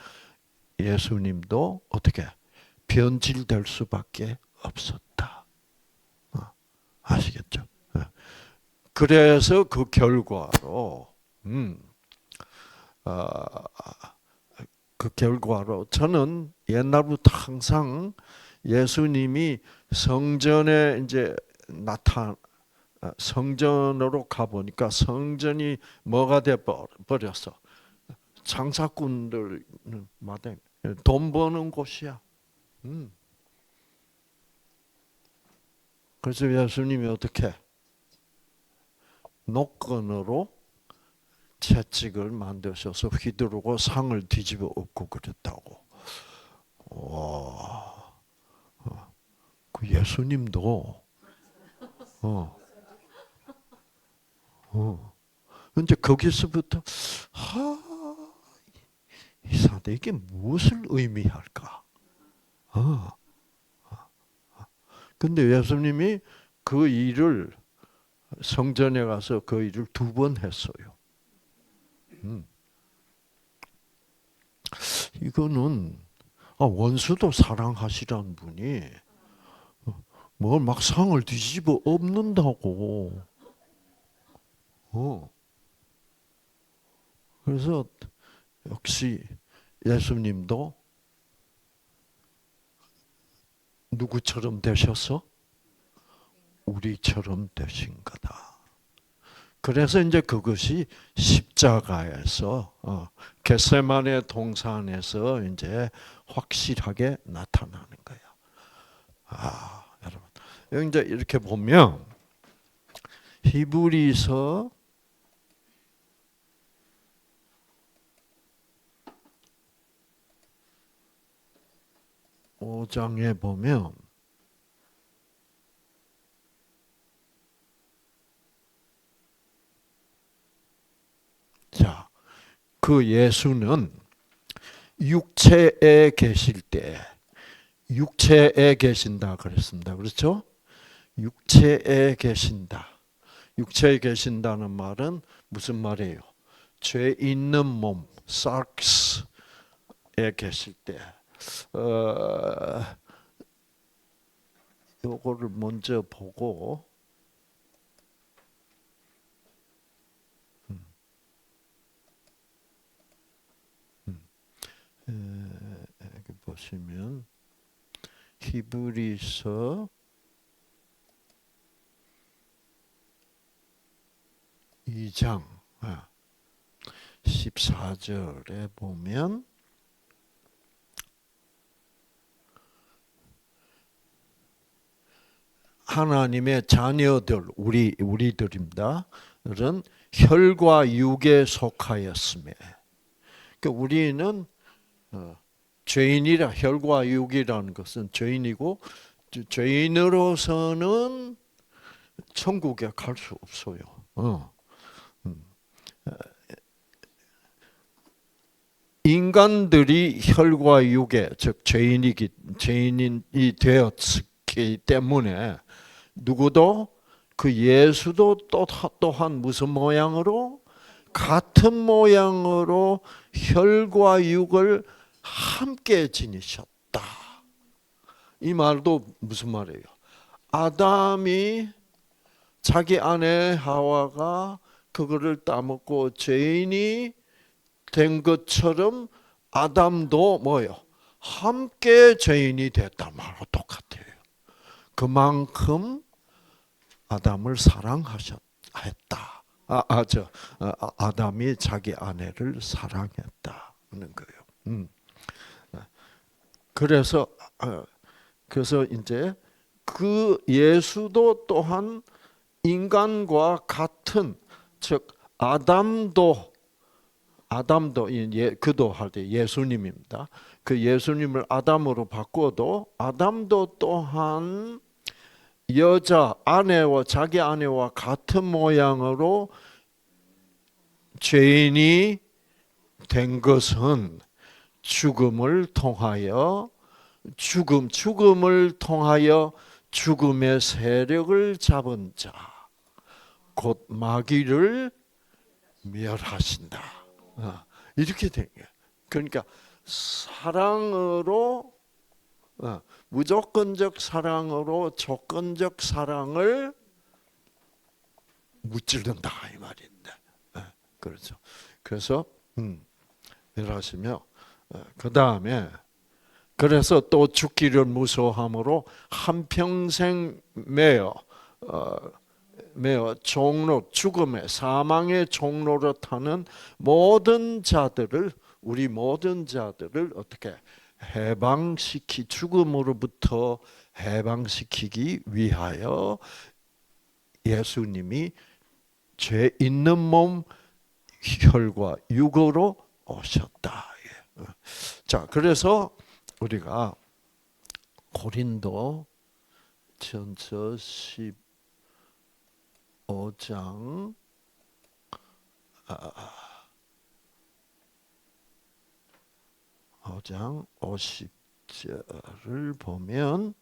예수님도 어떻게 변질될 수밖에 없었다. 아시겠죠? 그래서 그 결과로 그 결과로 저는 옛날부터 항상 예수님이 성전에 이제 성전으로 가 보니까 성전이 뭐가 돼 버렸어? 장사꾼들 마당 돈 버는 곳이야. 그래서 예수님이 어떻게 노건으로 채찍을 만드셔서 휘두르고 상을 뒤집어 엎고 그랬다고. 와, 그 예수님도 근데 거기서부터 이상하다. 이게 무엇을 의미할까? 근데 예수님이 그 일을 성전에 가서 그 일을 2번 했어요. 이거는 원수도 사랑하시라는 분이 뭘 막 상을 뒤집어 엎는다고. 그래서 역시 예수님도 누구처럼 되셔서 우리처럼 되신 거다. 그래서 이제 그것이 십자가에서 겟세마네 동산에서 이제 확실하게 나타나는 거야. 여러분 여기 이제 이렇게 보면 히브리서 5장에 보면 자, 그 예수는 육체에 계실 때 육체에 계신다 그랬습니다. 그렇죠? 육체에 계신다. 육체에 계신다는 말은 무슨 말이에요? 죄 있는 몸, sarx에 계실 때 요거를 먼저 보고 여기 보시면 히브리서 2장 14절에 보면 하나님의 자녀들 우리들입니다. 은 혈과 육에 속하였으며, 그러니까 우리는 죄인이라 혈과 육이라는 것은 죄인이고 죄인으로서는 천국에 갈 수 없어요. 인간들이 혈과 육에 즉 죄인이 되었기 때문에 누구도 그 예수도 또한 무슨 모양으로 같은 모양으로 혈과 육을 함께 지니셨다. 이 말도 무슨 말이에요? 아담이 자기 아내 하와가 그거를 따먹고 죄인이 된 것처럼 아담도 뭐요? 함께 죄인이 됐다 말하고 똑같아요. 그만큼 아담을 사랑했다. 아담이 자기 아내를 사랑했다는 거예요. 그래서 이제 그 예수도 또한 인간과 같은 즉 아담도 그도 할 때 예수님입니다. 그 예수님을 아담으로 바꿔도 아담도 또한 자기 아내와 같은 모양으로 죄인이 된 것은 죽음을 통하여 죽음의 세력을 잡은 자, 곧 마귀를 멸하신다. 이렇게 된 거예요. 그러니까 사랑으로 무조건적 사랑으로 조건적 사랑을 무찌른다 이 말인데. 그렇죠. 그래서 이러시며 그 다음에 그래서 또 죽기를 무서워함으로 한평생 매어 종로 죽음의 사망의 종로로 타는 모든 자들을 우리 모든 자들을 어떻게 죽음으로부터 해방시키기 위하여 예수님이 죄 있는 몸 혈과 육으로 오셨다. 자, 그래서 우리가 고린도 전서 15장 5장 50절을 보면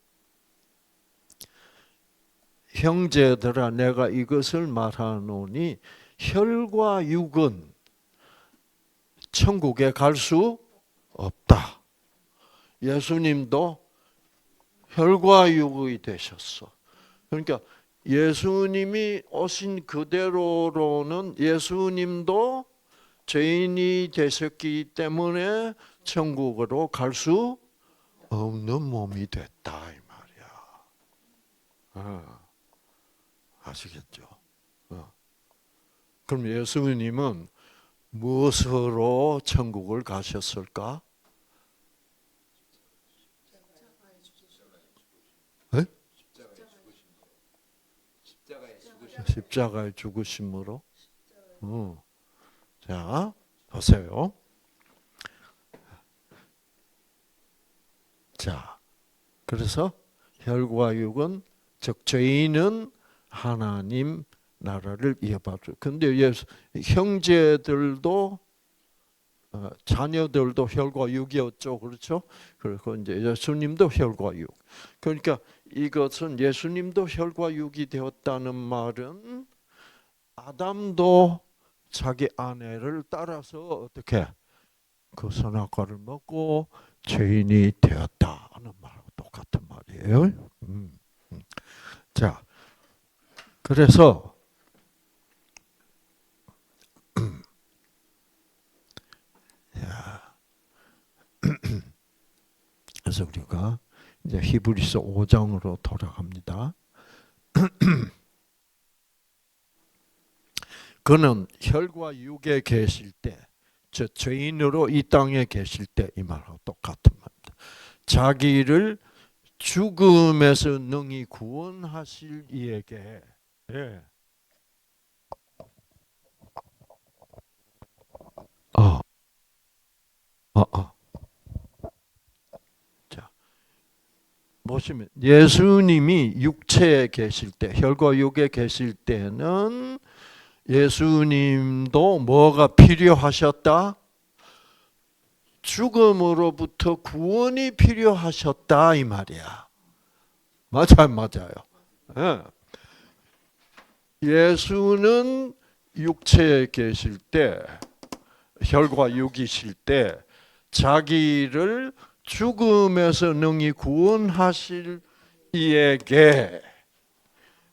형제들아 내가 이것을 말하노니 혈과 육은 천국에 갈 수 없다. 예수님도 혈과 육이 되셨어. 그러니까 예수님이 오신 그대로로는 예수님도 죄인이 되셨기 때문에 천국으로 갈 수 없는 몸이 됐다 이 말이야. 아시겠죠? 그럼 예수님은 무엇으로 천국을 가셨을까? 네? 십자가에 죽으심으로. 자, 보세요. 자, 그래서 혈과 육은 즉 죄인은 하나님 나라를 이어받죠. 근데 형제들도 자녀들도 혈과 육이었죠, 그렇죠? 그리고 이제 예수님도 혈과 육. 그러니까 이것은 예수님도 혈과 육이 되었다는 말은 아담도 자기 아내를 따라서 어떻게 그 선악과를 먹고 죄인이 되었다는 말하고 똑같은 말이에요. 자, 그래서 그래서 우리가 이제 히브리서 5장으로 돌아갑니다. 그는 혈과 육에 계실 때, 저 죄인으로 이 땅에 계실 때 이 말하고 똑같은 말입니다. 자기를 죽음에서 능히 구원하실 이에게 자, 보시면 예수님이 육체에 계실 때, 혈과 육에 계실 때는 예수님도 뭐가 필요하셨다? 죽음으로부터 구원이 필요하셨다 이 말이야. 맞아요. 예수는 육체에 계실 때, 혈과 육이실 때 자기를 죽음에서 능히 구원하실 이에게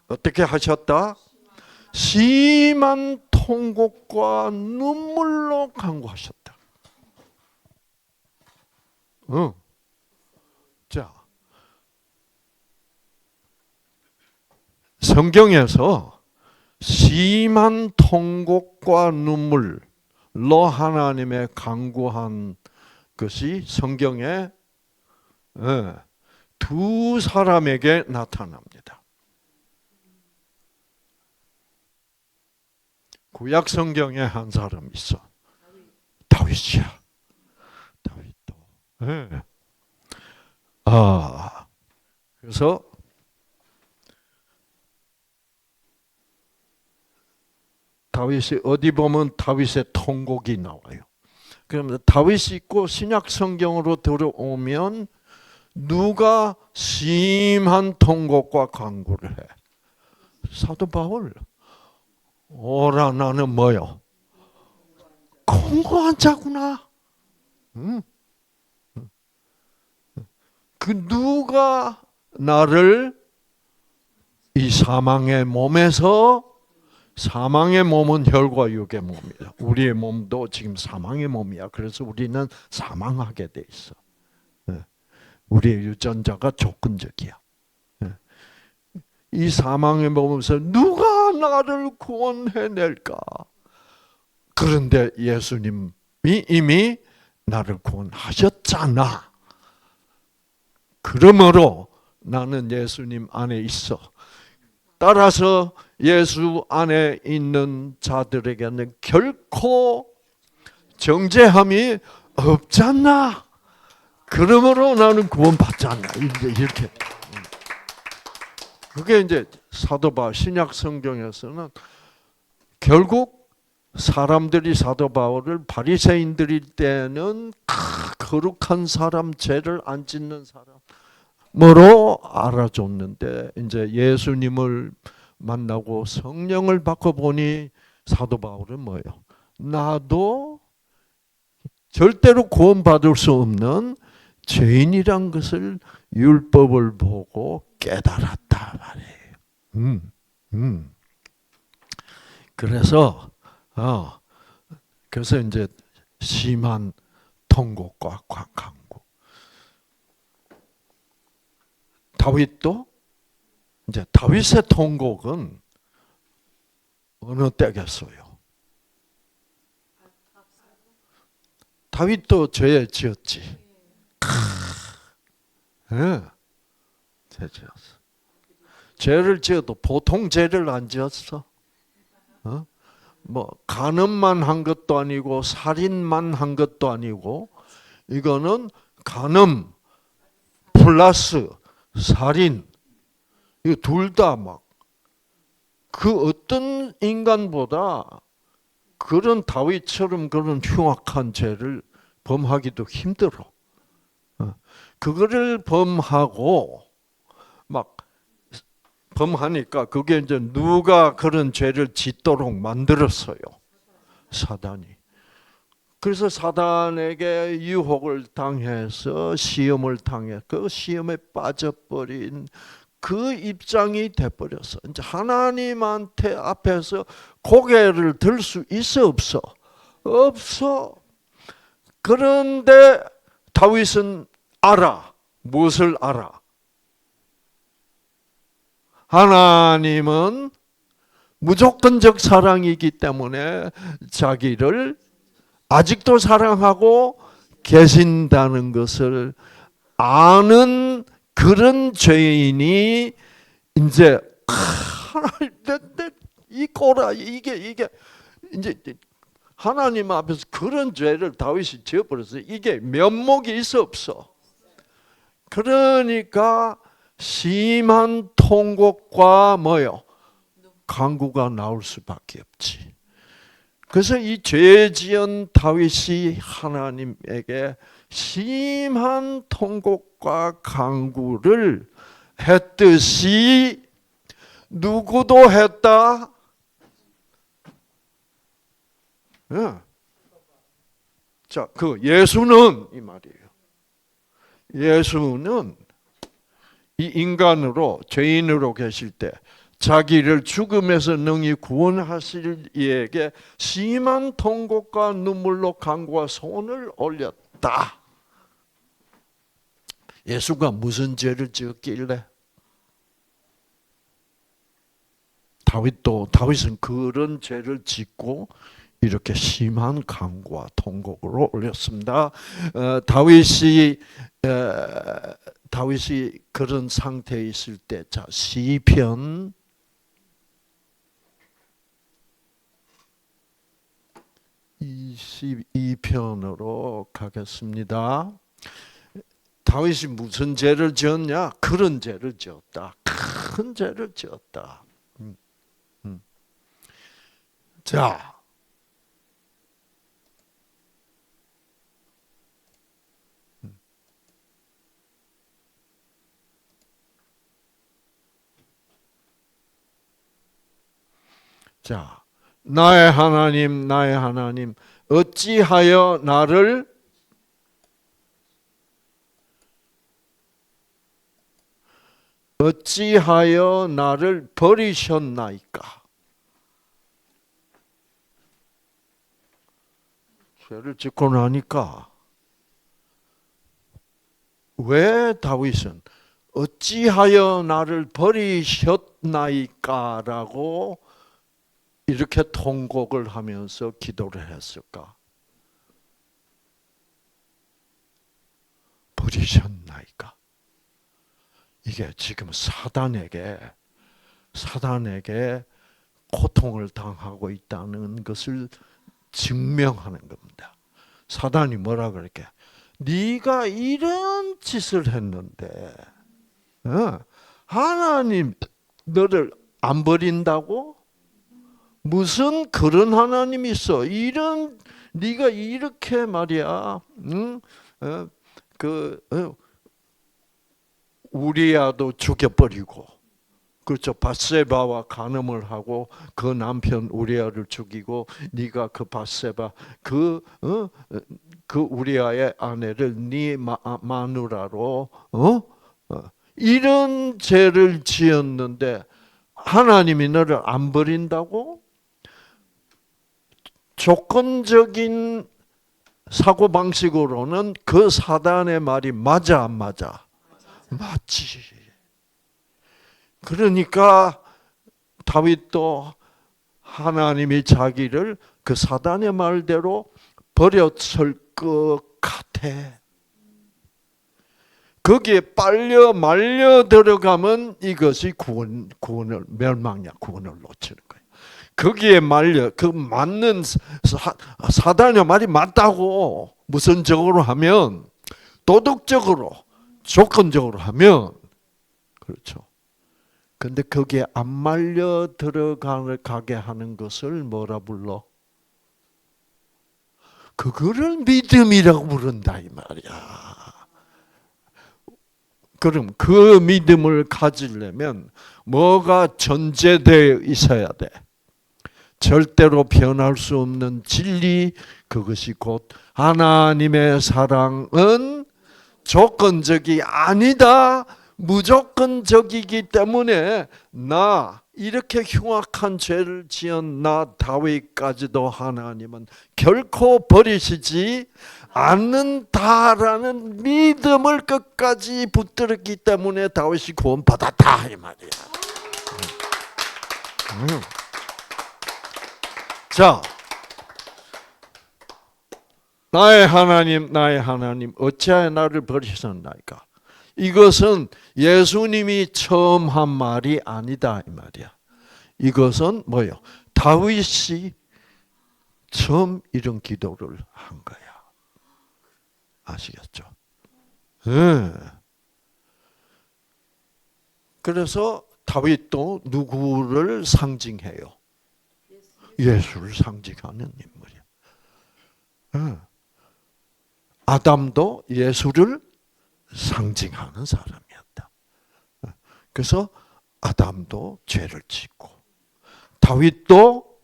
어떻게 하셨다? 심한 통곡과 눈물로 간구하셨다. 자, 성경에서 심한 통곡과 눈물로 하나님의 간구한 것이 성경에 두 사람에게 나타납니다. 구약 성경에 한 사람 있어. 다윗이야. 다윗도. 그래서 다윗이 어디 보면 다윗의 통곡이 나와요. 그러면 다윗이 있고 신약 성경으로 들어오면 누가 심한 통곡과 간구를 해? 사도 바울. 오라 나는 뭐요? 공고한 자구나. 그 누가 나를 이 사망의 몸에서, 사망의 몸은 혈과 육의 몸이야. 우리의 몸도 지금 사망의 몸이야. 그래서 우리는 사망하게 돼 있어. 우리의 유전자가 조건적이야. 이 사망의 몸에서 누가 나를 구원해낼까? 그런데 예수님이 이미 나를 구원하셨잖아. 그러므로 나는 예수님 안에 있어. 따라서 예수 안에 있는 자들에게는 결코 정죄함이 없잖아. 그러므로 나는 구원받잖아. 이렇게. 그게 이제 사도 바울 신약 성경에서는 결국 사람들이 사도 바울을 바리새인들일 때는 거룩한 사람, 죄를 안 짓는 사람으로 알아줬는데 이제 예수님을 만나고 성령을 받고 보니 사도 바울은 뭐예요? 나도 절대로 구원받을 수 없는 죄인이란 것을 율법을 보고 깨달았다 말이에요. 그래서 이제 심한 통곡과 강구. 다윗도 이제 다윗의 통곡은 어느 때겠어요? 다윗도 죄 지었지. 죄 지었어. 죄를 지어도 보통 죄를 안 지었어. 뭐 간음만 한 것도 아니고 살인만 한 것도 아니고 이거는 간음 플러스 살인 이거 둘 다 막 그 어떤 인간보다 그런 다윗처럼 그런 흉악한 죄를 범하기도 힘들어. 그거를 범하고 막 범하니까 그게 이제 누가 그런 죄를 짓도록 만들었어요. 사단이. 그래서 사단에게 유혹을 당해서 시험을 당해 그 시험에 빠져버린 그 입장이 돼버렸어. 이제 하나님한테 앞에서 고개를 들 수 있어 없어? 없어. 그런데 다윗은 알아. 무엇을 알아? 하나님은 무조건적 사랑이기 때문에 자기를 아직도 사랑하고 계신다는 것을 아는 그런 죄인이 이제 하나님 이 꼬라 이게 이제 하나님 앞에서 그런 죄를 다윗이 지어버렸어요. 이게 면목이 있어 없어? 그러니까 심한 통곡과 뭐요? 간구가 나올 수밖에 없지. 그래서 이 죄 지은 다윗이 하나님에게 심한 통곡과 간구를 했듯이 누구도 했다? 자, 그 예수는 이 말이에요. 예수는 이 인간으로 죄인으로 계실 때 자기를 죽음에서 능히 구원하실 이에게 심한 통곡과 눈물로 간구와 소원을 올렸다. 예수가 무슨 죄를 지었길래? 다윗은 그런 죄를 짓고 이렇게 심한 간구와 통곡으로 올렸습니다. 다윗이 그런 상태에 있을 때, 자 시편 22편으로 가겠습니다. 다윗이 무슨 죄를 지었냐? 그런 죄를 지었다. 큰 죄를 지었다. 자, 나의 하나님, 어찌하여 나를 어찌하여 나를 버리셨나이까? 죄를 짓고 나니까 왜 다윗은 어찌하여 나를 버리셨나이까라고 이렇게 통곡을 하면서 기도를 했을까? 버리셨나이까? 이게 지금 사단에게 고통을 당하고 있다는 것을 증명하는 겁니다. 사단이 뭐라 그럴게? 네가 이런 짓을 했는데 하나님 너를 안 버린다고? 무슨 그런 하나님이 있어? 네가 이렇게 말이야, 응? 우리야도 죽여버리고, 그렇죠? 밧세바와 간음을 하고 그 남편 우리야를 죽이고, 네가 그 밧세바 그 우리야의 아내를 네 마누라로 이런 죄를 지었는데 하나님이 너를 안 버린다고? 조건적인 사고방식으로는 그 사단의 말이 맞아 안 맞아? 맞지. 그러니까 다윗도 하나님이 자기를 그 사단의 말대로 버렸을 것 같아. 거기에 빨려 말려 들어가면 이것이 구원을 멸망이야. 구원을 놓치는 거예요. 거기에 말려 그 맞는 사단의 말이 맞다고 무선적으로 하면, 도덕적으로 조건적으로 하면 그렇죠. 근데 거기에 안 말려 들어가게 하는 것을 뭐라 불러? 그거를 믿음이라고 부른다 이 말이야. 그럼 그 믿음을 가지려면 뭐가 전제되어 있어야 돼? 절대로 변할 수 없는 진리, 그것이 곧 하나님의 사랑은 조건적이 아니다, 무조건적이기 때문에 나 이렇게 흉악한 죄를 지은 나 다윗까지도 하나님은 결코 버리시지 않는다라는 믿음을 끝까지 붙들었기 때문에 다윗이 구원받았다 이 말이야. 자, 나의 하나님 어찌하여 나를 버리셨나이까? 이것은 예수님이 처음 한 말이 아니다 이 말이야. 이것은 뭐요? 다윗이 처음 이런 기도를 한 거야. 아시겠죠? 네. 그래서 다윗도 누구를 상징해요? 예수를 상징하는 인물이야. 네. 아담도 예수를 상징하는 사람이었다. 그래서 아담도 죄를 짓고 다윗도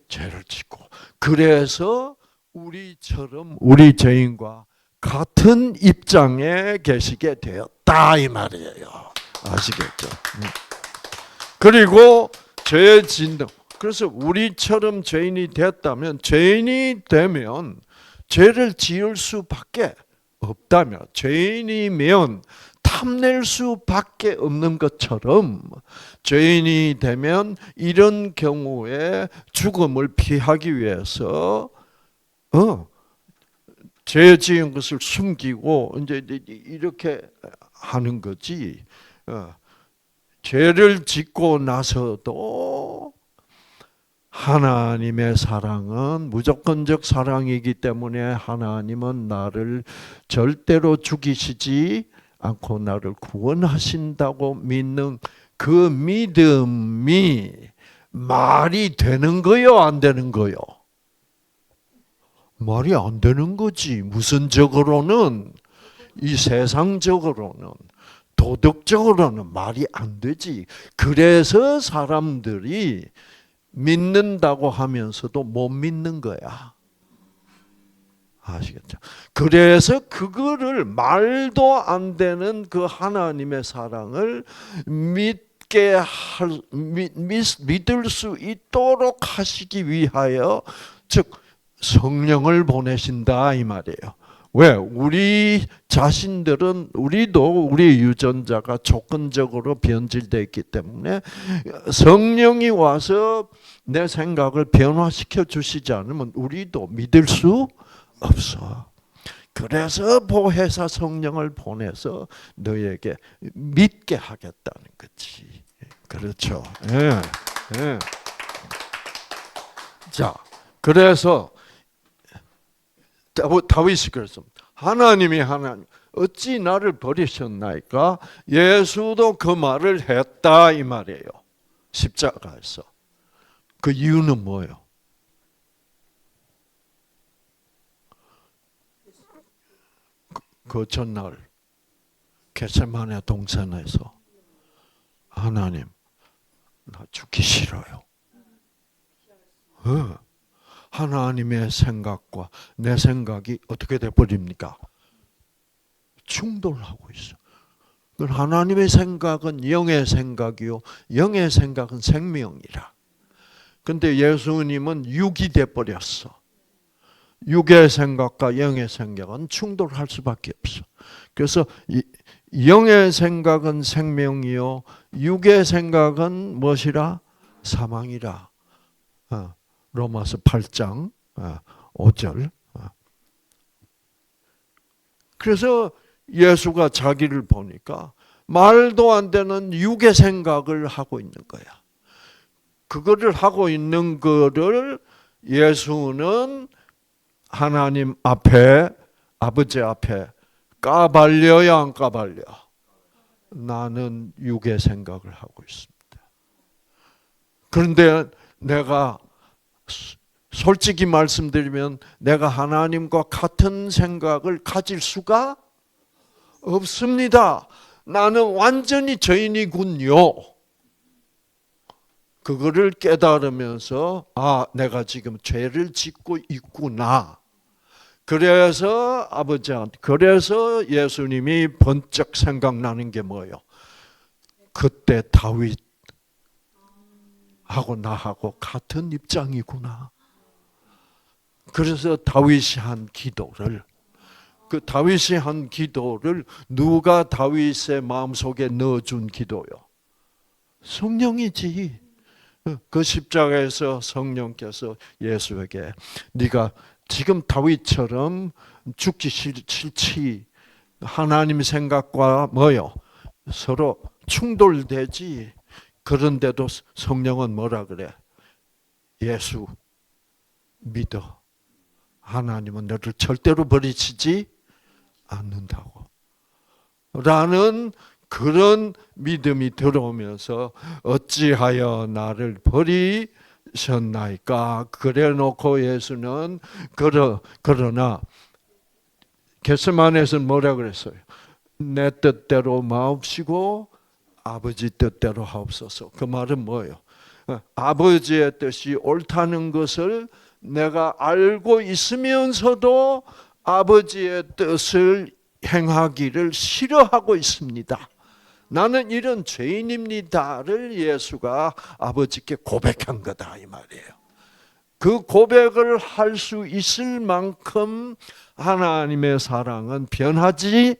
죄를 짓고, 그래서 우리처럼 우리 죄인과 같은 입장에 계시게 되었다 이 말이에요. 아시겠죠? 그리고 죄 짓는, 그래서 우리처럼 죄인이 됐다면, 죄인이 되면 죄를 지을 수밖에 없다면, 죄인이면 탐낼 수밖에 없는 것처럼 죄인이 되면 이런 경우에 죽음을 피하기 위해서 죄 지은 것을 숨기고 이제 이렇게 하는 거지. 죄를 짓고 나서도 하나님의 사랑은 무조건적 사랑이기 때문에 하나님은 나를 절대로 죽이시지 않고 나를 구원하신다고 믿는 그 믿음이 말이 되는 거요, 안 되는 거요? 말이 안 되는 거지. 무선적으로는, 이 세상적으로는, 도덕적으로는 말이 안 되지. 그래서 사람들이 믿는다고 하면서도 못 믿는 거야. 아시겠죠? 그래서 그거를 말도 안 되는 그 하나님의 사랑을 믿을 수 있도록 하시기 위하여, 즉 성령을 보내신다 이 말이에요. 왜? 우리 자신들은, 우리도 우리 유전자가 조건적으로 변질되어 있기 때문에 성령이 와서 내 생각을 변화시켜 주시지 않으면 우리도 믿을 수 없어. 그래서 보혜사 성령을 보내서 너에게 믿게 하겠다는 거지. 그렇죠. 예. 예. 자, 그래서 다윗이 그랬습니다. 하나님이 어찌 나를 버리셨나이까? 예수도 그 말을 했다 이 말이에요. 십자가에서. 그 이유는 뭐예요? 그 전날 겟세마네 동산에서 하나님, 나 죽기 싫어요. 하나님의 생각과 내 생각이 어떻게 돼버립니까? 충돌하고 있어. 하나님의 생각은 영의 생각이요, 영의 생각은 생명이라. 근데 예수님은 육이 돼버렸어. 육의 생각과 영의 생각은 충돌할 수밖에 없어. 그래서 영의 생각은 생명이요, 육의 생각은 무엇이라? 사망이라. 로마서 8장 5절. 그래서 예수가 자기를 보니까 말도 안 되는 육의 생각을 하고 있는 거야. 그거를 하고 있는 거를 예수는 하나님 앞에, 아버지 앞에 까발려야 안 까발려? 나는 육의 생각을 하고 있습니다. 그런데 내가 솔직히 말씀드리면 내가 하나님과 같은 생각을 가질 수가 없습니다. 나는 완전히 죄인이군요. 그거를 깨달으면서 내가 지금 죄를 짓고 있구나. 그래서 아버지한테, 그래서 예수님이 번쩍 생각나는 게 뭐예요? 그때 다윗 하고 나하고 같은 입장이구나. 그래서 다윗이 한 기도를, 누가 다윗의 마음속에 넣어준 기도요? 성령이지. 그 십자가에서 성령께서 예수에게 네가 지금 다윗처럼 죽기 싫지, 하나님 생각과 뭐요? 서로 충돌되지. 그런데도 성령은 뭐라 그래? 예수 믿어. 하나님은 너를 절대로 버리시지 않는다고. 라는 그런 믿음이 들어오면서 어찌하여 나를 버리셨나이까? 그래 놓고 예수는 그러나 겟세마네에서는 뭐라 그랬어요? 내 뜻대로 마옵시고 아버지 뜻대로 하옵소서. 그 말은 뭐예요? 아버지의 뜻이 옳다는 것을 내가 알고 있으면서도 아버지의 뜻을 행하기를 싫어하고 있습니다. 나는 이런 죄인입니다를 예수가 아버지께 고백한 거다 이 말이에요. 그 고백을 할 수 있을 만큼 하나님의 사랑은 변하지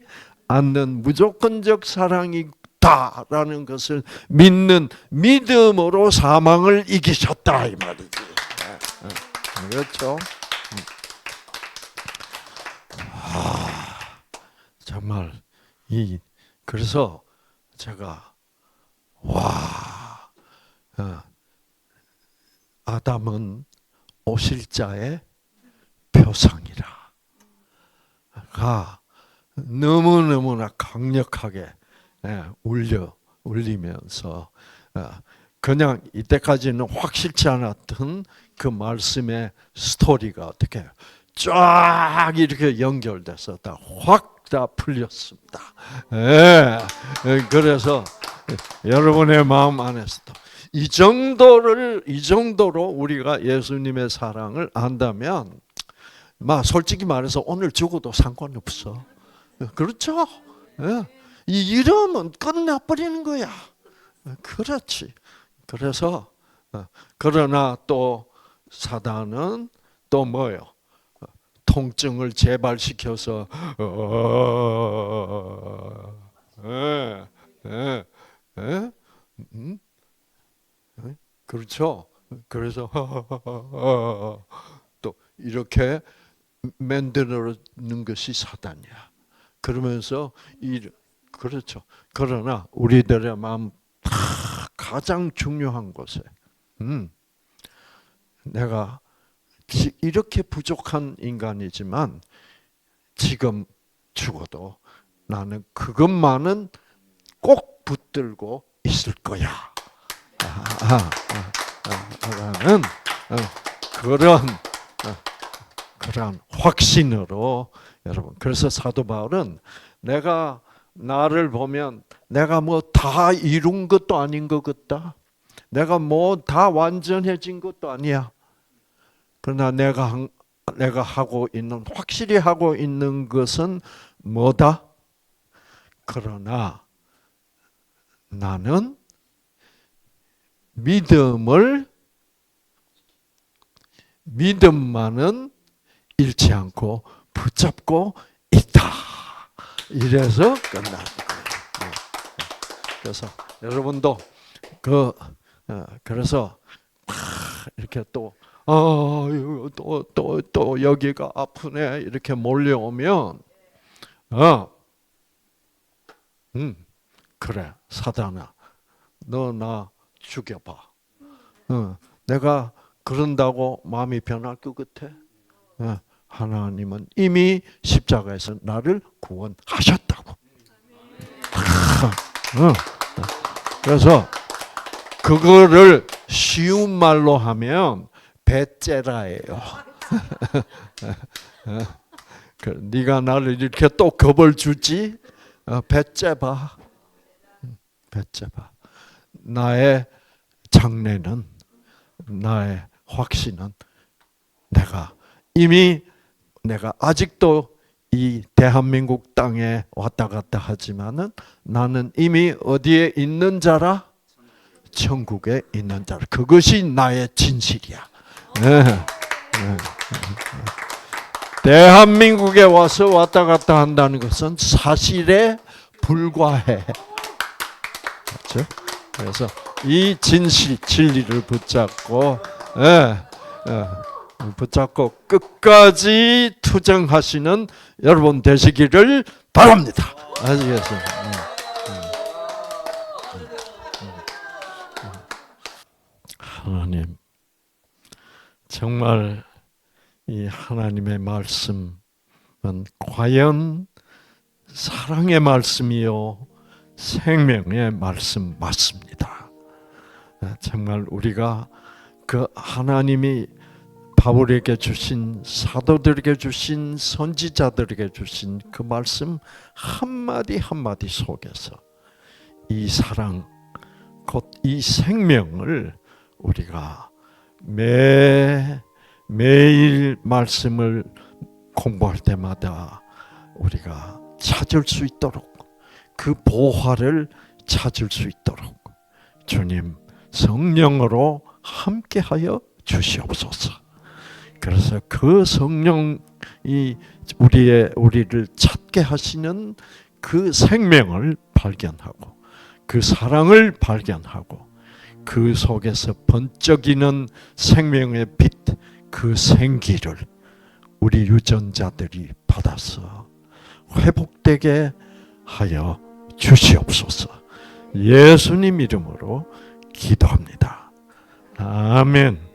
않는 무조건적 사랑이다라는 것을 믿는 믿음으로 사망을 이기셨다 이 말이지. 그렇죠? 정말 그래서 제가 아담은 오실자의 표상이라 너무너무나 강력하게 울리면서 그냥 이때까지는 확실치 않았던 그 말씀의 스토리가 어떻게 쫙 이렇게 연결돼서 다 풀렸습니다. 그래서 여러분의 마음 안에서도 이 정도로 우리가 예수님의 사랑을 안다면 솔직히 말해서 오늘 죽어도 상관없어. 그렇죠? 예. 이 이름은 끝나버리는 거야. 그렇지. 그래서 그러나 또 사단은 또 뭐요? 통증을 재발시켜서 그렇죠. 그래서 또 이렇게 만드는 것이 사단이야. 그러면서 그렇죠. 그러나 우리들의 마음 가장 중요한 것에 내가 이렇게 부족한 인간이지만 지금 죽어도 나는 그것만은 꼭 붙들고 있을 거야. 라는 그런 확신으로 여러분. 그래서 사도 바울은 내가 나를 보면 내가 뭐 다 이룬 것도 아닌 것 같다. 내가 뭐 다 완전해진 것도 아니야. 그러나 내가 하고 있는 확실히 하고 있는 것은 뭐다? 그러나 나는 믿음만은 잃지 않고 붙잡고 있다. 이래서 끝나는 거예요. 그래서 여러분도 그래서 이렇게 또 여기가 아프네 이렇게 몰려오면 그래 사단아 너 나 죽여봐. 내가 그런다고 마음이 변할 것 같아? 하나님은 이미 십자가에서 나를 구원하셨다고. 그래서 그거를 쉬운 말로 하면 배째라예요. 네가 나를 이렇게 또 겁을 주지? 배째봐. 배째봐. 나의 장래는 나의 확신은 내가 아직도 이 대한민국 땅에 왔다 갔다 하지만은 나는 이미 어디에 있는 자라? 천국에 있는 자라. 그것이 나의 진실이야. 대한민국에 와서 왔다 갔다 한다는 것은 사실에 불과해. 그렇죠? 그래서 이 진리를 붙잡고 끝까지 투쟁하시는 여러분 되시기를 바랍니다. 아시겠어요? 하나님, 정말 이 하나님의 말씀은 과연 사랑의 말씀이요 생명의 말씀 맞습니다. 정말 우리가 그 하나님이 바울에게 주신 사도들에게 주신 선지자들에게 주신 그 말씀 한마디 한마디 속에서 이 사랑 곧 이 생명을 우리가 매일 말씀을 공부할 때마다 우리가 찾을 수 있도록 그 보화를 찾을 수 있도록 주님 성령으로 함께하여 주시옵소서. 그래서 그 성령이 우리를 찾게 하시는 그 생명을 발견하고 그 사랑을 발견하고 그 속에서 번쩍이는 생명의 빛, 그 생기를 우리 유전자들이 받아서 회복되게 하여 주시옵소서. 예수님 이름으로 기도합니다. 아멘.